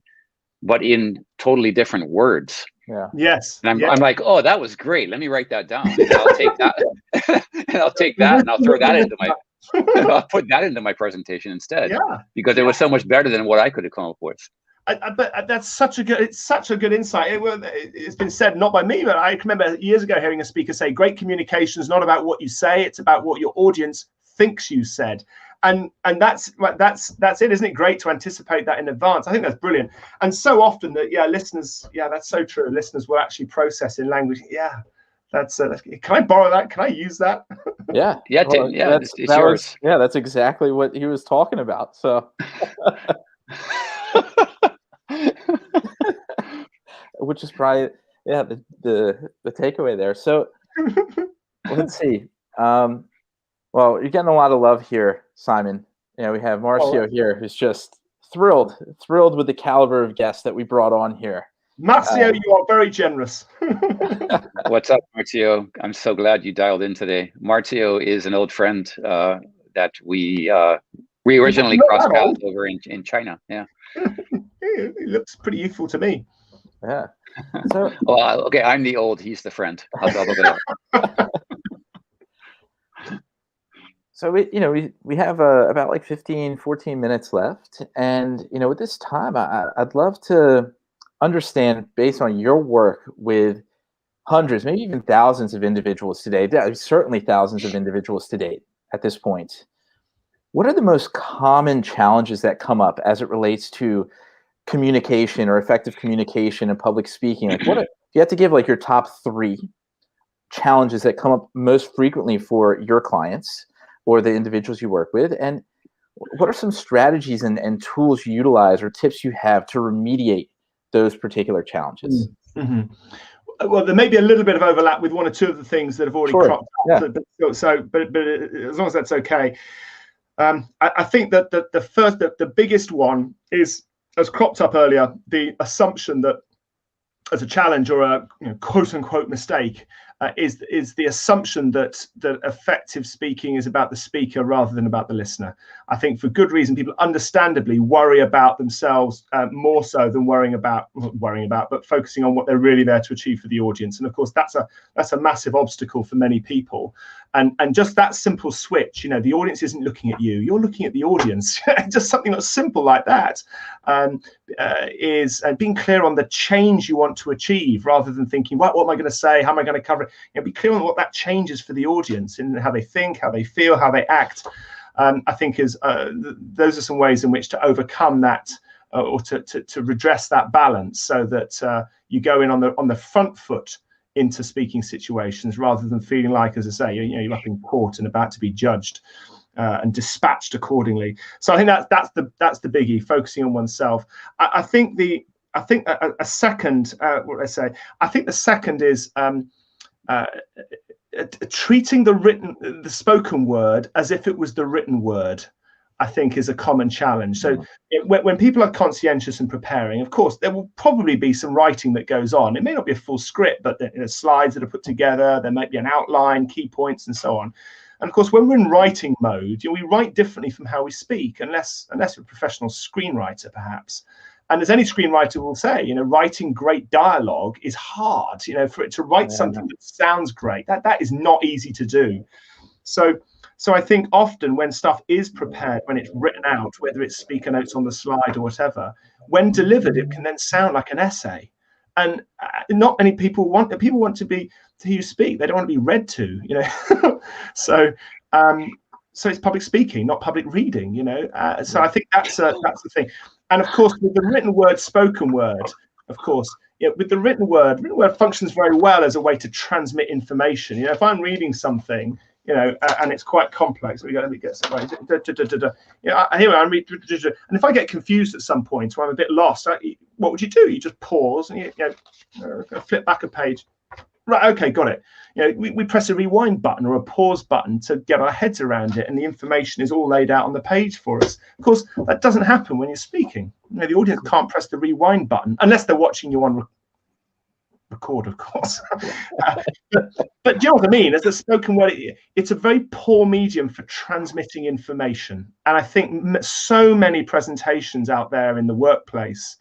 but in totally different words. Yeah. Yes. And I'm like, oh, that was great. Let me write that down. And I'll take that, and I'll take that, and I'll throw that into my. I'll put that into my presentation instead. Yeah. Because it was so much better than what I could have come up with. But that's such a good insight. It's been said not by me, but I remember years ago hearing a speaker say, "Great communication is not about what you say; it's about what your audience thinks you said." And that's it, isn't it? Great to anticipate that in advance. I think that's brilliant. And so often that listeners, that's so true. Listeners will actually process in language. Yeah, that's. Can I borrow that? Can I use that? Yeah. Well, it's yours. That's exactly what he was talking about. So. Which is probably the takeaway there. So let's see. Well, you're getting a lot of love here, Simon. We have Marcio here, who's just thrilled with the caliber of guests that we brought on here. Marcio, you are very generous. What's up, Marcio? I'm so glad you dialed in today. Marcio is an old friend that we originally crossed paths over in China. Yeah. He looks pretty youthful to me. Yeah. So, well, okay, I'm the old, he's the friend. I'll double it up. So we have about like 14 minutes left, and with this time, I'd love to understand, based on your work with hundreds, maybe even thousands of individuals today, certainly thousands of individuals to date at this point, what are the most common challenges that come up as it relates to communication or effective communication and public speaking? Like, if you have to give like your top 3 challenges that come up most frequently for your clients or the individuals you work with, and what are some strategies and tools you utilize or tips you have to remediate those particular challenges? Mm-hmm. Well, there may be a little bit of overlap with one or two of the things that have already cropped up. Yeah. But as long as that's okay. I think that the biggest one is, as cropped up earlier, the assumption that as a challenge or a quote unquote mistake is the assumption that effective speaking is about the speaker rather than about the listener. I think for good reason, people understandably worry about themselves more so than but focusing on what they're really there to achieve for the audience. And of course, that's a massive obstacle for many people. And just that simple switch, the audience isn't looking at you, you're looking at the audience. Just something that's simple like that is being clear on the change you want to achieve, rather than thinking, what am I going to say? How am I going to cover it? Be clear on what that change is for the audience and how they think, how they feel, how they act. I think those are some ways in which to overcome that or to redress that balance, so that you go in on the front foot into speaking situations, rather than feeling like, as I say, you're up in court and about to be judged and dispatched accordingly. So I think that's the biggie, focusing on oneself. I think a second, I think the second is treating the spoken word as if it was the written word, I think, is a common challenge. So when people are conscientious and preparing, of course, there will probably be some writing that goes on. It may not be a full script, but there's slides that are put together. There might be an outline, key points, and so on. And of course, when we're in writing mode, we write differently from how we speak, unless you're a professional screenwriter, perhaps. And as any screenwriter will say, writing great dialogue is hard. For it to write something that sounds great, that is not easy to do. So I think often when stuff is prepared, when it's written out, whether it's speaker notes on the slide or whatever, when delivered, it can then sound like an essay. And not many people want to hear you speak. They don't want to be read to, So it's public speaking, not public reading, So I think that's the thing. And of course, with the written word, spoken word, of course, with the written word functions very well as a way to transmit information. If I'm reading something, and it's quite complex. Let me get something right. Here I'm reading, and if I get confused at some point, or I'm a bit lost, what would you do? You just pause and you flip back a page. Right, okay, got it. We press a rewind button or a pause button to get our heads around it, and the information is all laid out on the page for us. Of course, that doesn't happen when you're speaking. The audience can't press the rewind button unless they're watching you on record, of course. But do you know what I mean? As a spoken word, it's a very poor medium for transmitting information. And I think so many presentations out there in the workplace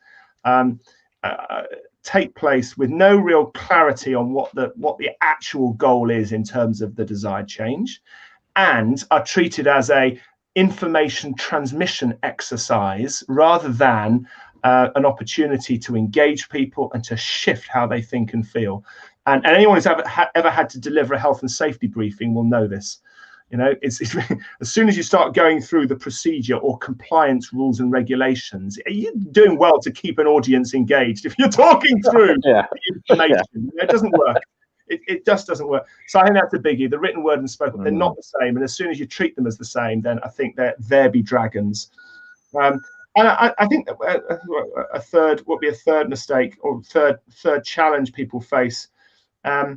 take place with no real clarity on what the actual goal is in terms of the desired change, and are treated as a information transmission exercise rather than an opportunity to engage people and to shift how they think and feel. And anyone who's ever had to deliver a health and safety briefing will know this. It's as soon as you start going through the procedure or compliance rules and regulations, you're doing well to keep an audience engaged. If you're talking through the information, it doesn't work. It just doesn't work. So I think that's a biggie. The written word and spoken, they're not the same. And as soon as you treat them as the same, then I think there be dragons. And I think a third mistake or third challenge people face. I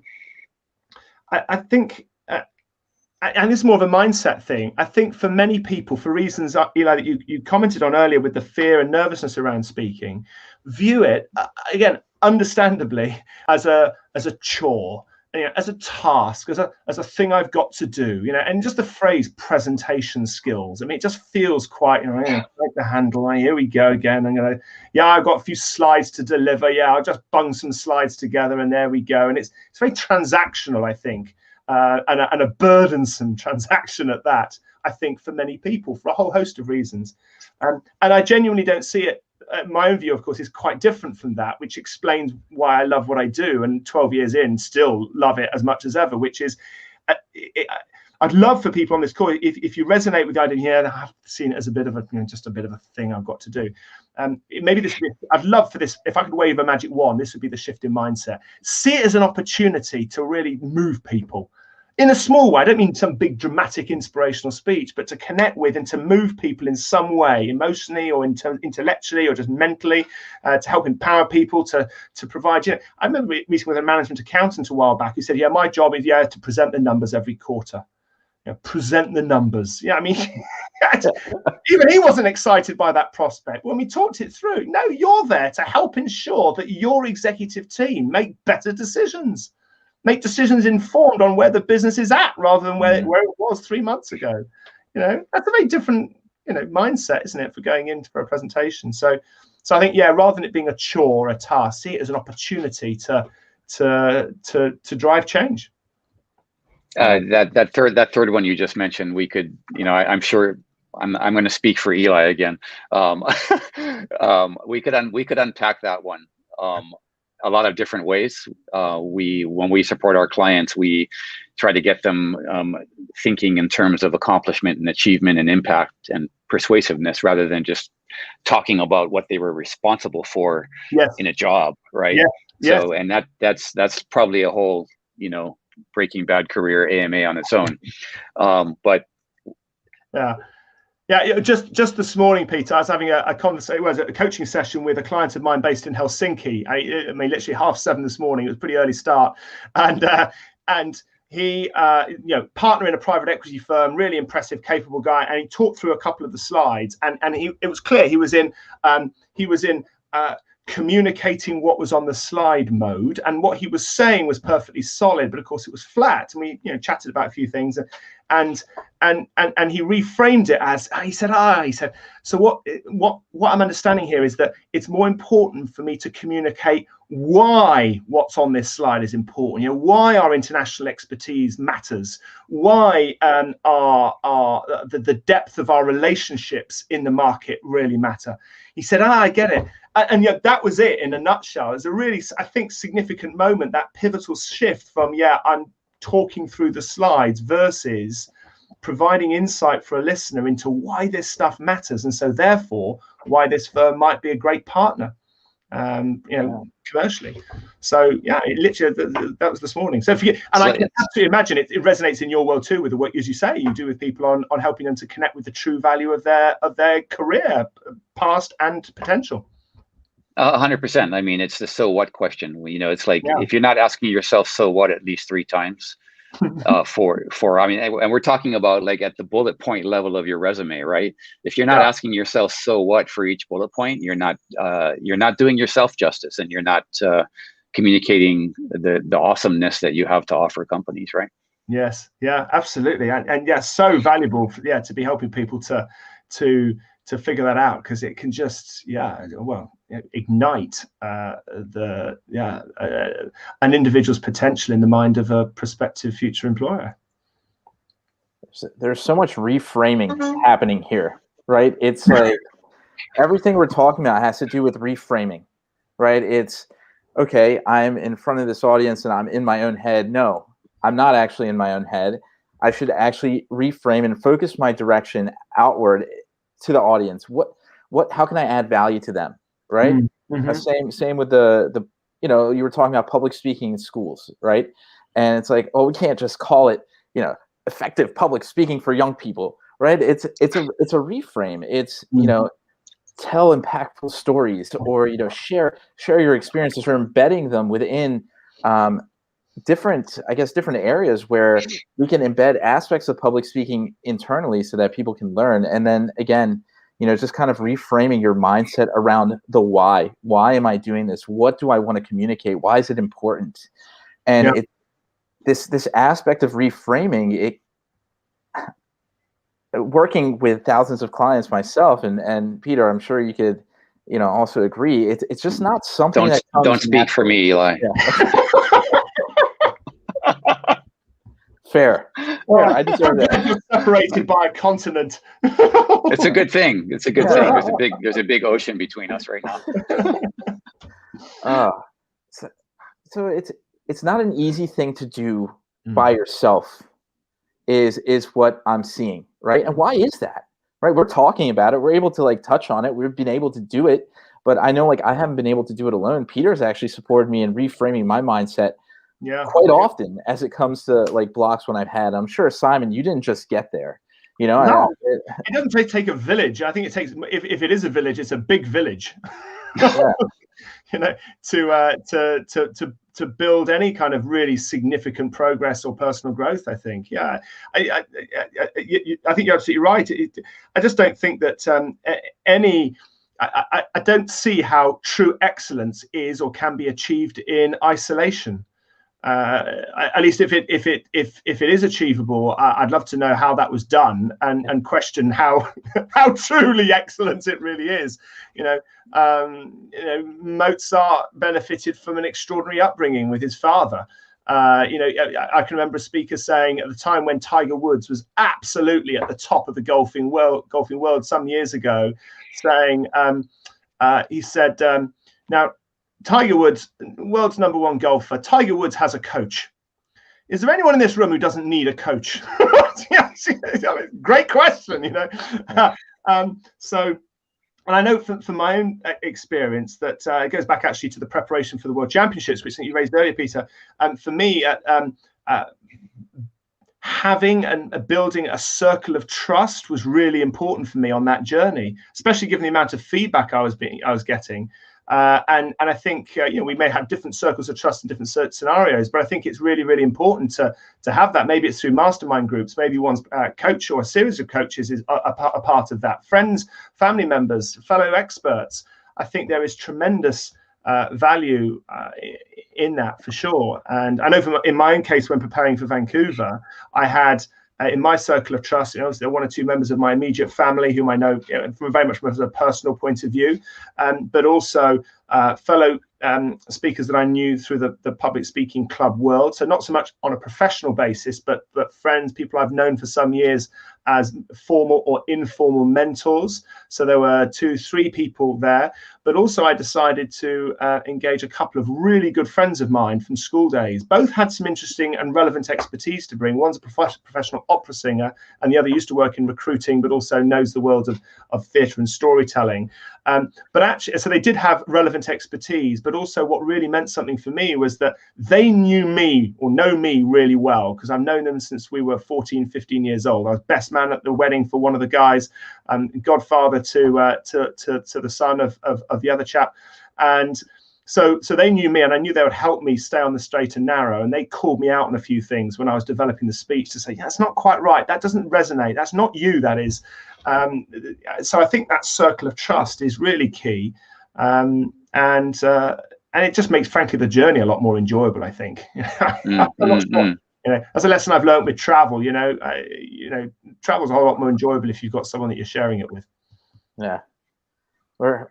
think, and it's more of a mindset thing. I think for many people, for reasons, Eli, that you commented on earlier with the fear and nervousness around speaking, view it again, understandably, as a chore. As a task, as a thing I've got to do, and just the phrase presentation skills. I mean, it just feels quite, like the handle. Here we go again. I've got a few slides to deliver. I'll just bung some slides together, and there we go. And it's very transactional, I think, and a burdensome transaction at that. I think for many people, for a whole host of reasons, and I genuinely don't see it. My own view, of course, is quite different from that, which explains why I love what I do, and 12 years in, still love it as much as ever, which is, I'd love for people on this call, if you resonate with the idea, I've seen it as a bit of a, just a bit of a thing I've got to do. Maybe this, I'd love for this, if I could wave a magic wand, this would be the shift in mindset. See it as an opportunity to really move people. In a small way. I don't mean some big dramatic inspirational speech, but to connect with and to move people in some way, emotionally or intellectually or just mentally, to help empower people, to provide. I remember meeting with a management accountant a while back who said, my job is to present the numbers every quarter. Present the numbers. I mean, even he wasn't excited by that prospect. When we talked it through, no, you're there to help ensure that your executive team make better decisions. Make decisions informed on where the business is at rather than where it was 3 months ago. That's a very different, mindset, isn't it, for going into a presentation. So I think, rather than it being a chore or a task, see it as an opportunity to drive change. That third one you just mentioned, we could, I'm sure I'm going to speak for Eli again. We could unpack that one. A lot of different ways. When we support our clients, we try to get them thinking in terms of accomplishment and achievement and impact and persuasiveness, rather than just talking about what they were responsible for in a job, right? So, and that's probably a whole, Breaking Bad career AMA on its own. Just this morning, Peter, I was having a conversation, a coaching session with a client of mine based in Helsinki. I mean, literally 7:30 this morning. It was a pretty early start, and he, partner in a private equity firm, really impressive, capable guy, and he talked through a couple of the slides, and it was clear he was in communicating what was on the slide mode, and what he was saying was perfectly solid, but of course it was flat. And we chatted about a few things, and he reframed it as he said, so what I'm understanding here is that it's more important for me to communicate why what's on this slide is important, why our international expertise matters, why the depth of our relationships in the market really matter. He said, I get it. And that was it in a nutshell. It's a really, I think, significant moment, that pivotal shift from, I'm talking through the slides versus providing insight for a listener into why this stuff matters. And so therefore, why this firm might be a great partner, commercially. So, it literally, that was this morning. So, I can absolutely imagine it resonates in your world too, with the work, as you say, you do with people on helping them to connect with the true value of their career, past and potential. 100%. I mean, it's the so what question. You know, it's like if you're not asking yourself so what at least 3 times, for I mean, and we're talking about like at the bullet point level of your resume, right? If you're not asking yourself so what for each bullet point, you're not doing yourself justice, and you're not communicating the awesomeness that you have to offer companies, right? Yes, yeah, absolutely, and yeah, so valuable, to be helping people to figure that out, because it can just ignite an individual's potential in the mind of a prospective future employer. There's so much reframing happening here, right? It's like everything we're talking about has to do with reframing, right? It's okay, I'm in front of this audience and I'm in my own head. No, I'm not actually in my own head. I should actually reframe and focus my direction outward to the audience. How can I add value to them, right? Same with the you were talking about public speaking in schools, right? And it's like, we can't just call it, effective public speaking for young people, right? It's a reframe. It's tell impactful stories, or share your experiences, or embedding them within different areas where we can embed aspects of public speaking internally so that people can learn. And then again, just kind of reframing your mindset around the why. Why am I doing this? What do I want to communicate? Why is it important? And this aspect of reframing, working with thousands of clients myself, and Peter, I'm sure you could, also agree. It's just not something that comes don't speak naturally. For me, Eli. Fair. I deserve that. Separated by a continent. It's a good thing. It's a good thing. There's a big ocean between us right now. So it's not an easy thing to do by yourself, is what I'm seeing, right? And why is that? Right? We're talking about it. We're able to touch on it. We've been able to do it, but I know I haven't been able to do it alone. Peter's actually supported me in reframing my mindset quite often as it comes to blocks when I've had. I'm sure, Simon, you didn't just get there. No, it doesn't take a village. I think it takes, if it is a village, it's a big village. To build any kind of really significant progress or personal growth. I think, I think you're absolutely right. I just don't think that I don't see how true excellence is or can be achieved in isolation. At least if it is achievable, I'd love to know how that was done, and question how truly excellent it really is. Mozart benefited from an extraordinary upbringing with his father. I can remember a speaker saying at the time when Tiger Woods was absolutely at the top of the golfing world some years ago, saying he said, now, Tiger Woods, world's #1 golfer. Tiger Woods has a coach. Is there anyone in this room who doesn't need a coach? Great question, So, and I know from my own experience that it goes back actually to the preparation for the World Championships, which I think you raised earlier, Peter. For me, having and building a circle of trust was really important for me on that journey, especially given the amount of feedback I was getting. And I think we may have different circles of trust in different scenarios, but I think it's really, really important to have that. Maybe it's through mastermind groups. Maybe one's coach or a series of coaches is a part of that. Friends, family members, fellow experts. I think there is tremendous value in that, for sure. And I know in my own case, when preparing for Vancouver, I had in my circle of trust, there are 1 or 2 members of my immediate family whom I know from very much from a personal point of view, but also fellow speakers that I knew through the public speaking club world. So not so much on a professional basis, but friends, people I've known for some years as formal or informal mentors. So there were 2, 3 people there. But also I decided to engage a couple of really good friends of mine from school days. Both had some interesting and relevant expertise to bring. One's a professional opera singer, and the other used to work in recruiting, but also knows the world of theatre and storytelling. But actually, so they did have relevant expertise, but also what really meant something for me was that they knew me or know me really well, because I've known them since we were 14, 15 years old. I was best man at the wedding for one of the guys, godfather to the son of the other chap. And so they knew me, and I knew they would help me stay on the straight and narrow. And they called me out on a few things when I was developing the speech to say, yeah, that's not quite right. That doesn't resonate. That's not you, that is. So I think that circle of trust is really key. And it just makes, frankly, the journey a lot more enjoyable, I think. I'm not sure. That's a lesson I've learned with travel. Travel's a whole lot more enjoyable if you've got someone that you're sharing it with. Yeah. We're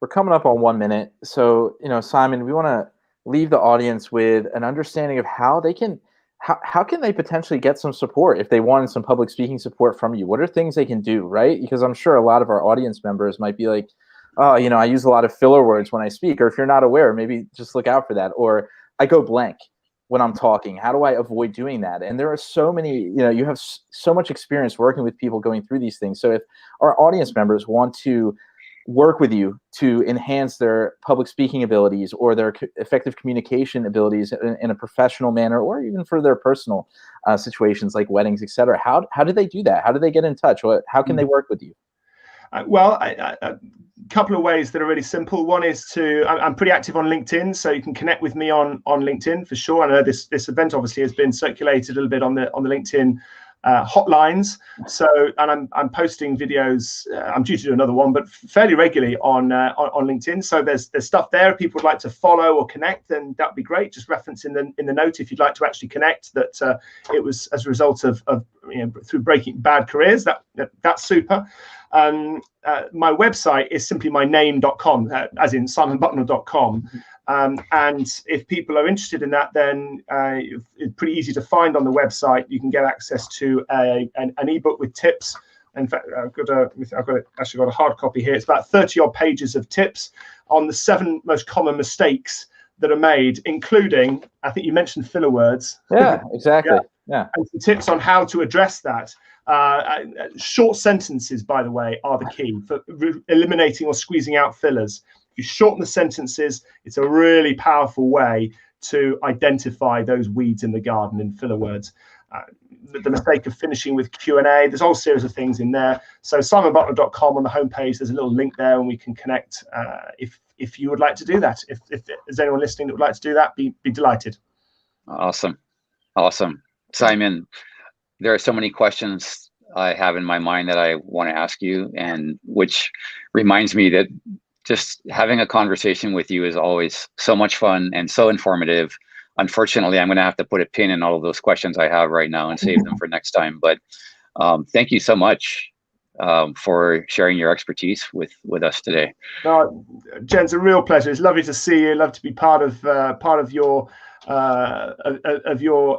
coming up on 1 minute. So, Simon, we want to leave the audience with an understanding of how they can, how can they potentially get some support if they wanted some public speaking support from you? What are things they can do, right? Because I'm sure a lot of our audience members might be like, oh, I use a lot of filler words when I speak, or if you're not aware, maybe just look out for that. Or I go blank when I'm talking. How do I avoid doing that? And there are so many, you have so much experience working with people going through these things. So if our audience members want to work with you to enhance their public speaking abilities or their effective communication abilities in a professional manner, or even for their personal situations like weddings, et cetera, how do they do that? How do they get in touch? How can they work with you? Well, a couple of ways that are really simple. One is I'm pretty active on LinkedIn, so you can connect with me on LinkedIn for sure. I know this event obviously has been circulated a little bit on the LinkedIn hotlines. So, and I'm posting videos. I'm due to do another one, but fairly regularly on LinkedIn. So there's stuff there. If people would like to follow or connect, then that'd be great. Just reference in the note if you'd like to actually connect that it was as a result of through breaking bad careers. That's super. My website is simply my name.com, as in simonbucknall.com. And if people are interested in that, then it's pretty easy to find on the website. You can get access to an ebook with tips. In fact, I've got a hard copy here. It's about 30 odd pages of tips on the 7 most common mistakes that are made, including, I think you mentioned filler words. Yeah, exactly. Yeah. And some tips on how to address that. Short sentences, by the way, are the key for eliminating or squeezing out fillers. If you shorten the sentences, it's a really powerful way to identify those weeds in the garden in filler words. The mistake of finishing with Q&A, there's a whole series of things in there. So simonbucknall.com on the homepage, there's a little link there and we can connect if you would like to do that. If there's anyone listening that would like to do that, be delighted. Awesome. Simon, there are so many questions I have in my mind that I want to ask you, and which reminds me that just having a conversation with you is always so much fun and so informative. Unfortunately, I'm going to have to put a pin in all of those questions I have right now and save them for next time. But thank you so much for sharing your expertise with us today. No, Jen, it's a real pleasure. It's lovely to see you. Love to be part of your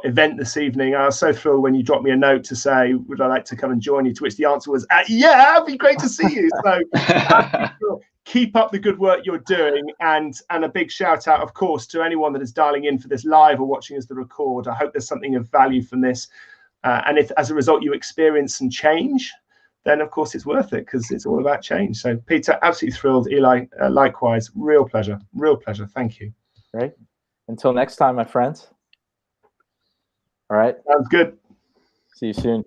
event this evening. I was so thrilled when you dropped me a note to say, would I like to come and join you? To which the answer was, yeah, it'd be great to see you. So keep up the good work you're doing, and a big shout out, of course, to anyone that is dialing in for this live or watching as the record. I hope there's something of value from this. And if as a result you experience some change, then of course it's worth it, because it's all about change. So Peter, absolutely thrilled. Eli, likewise, real pleasure. Thank you. Great. Until next time, my friends. All right. Sounds good. See you soon.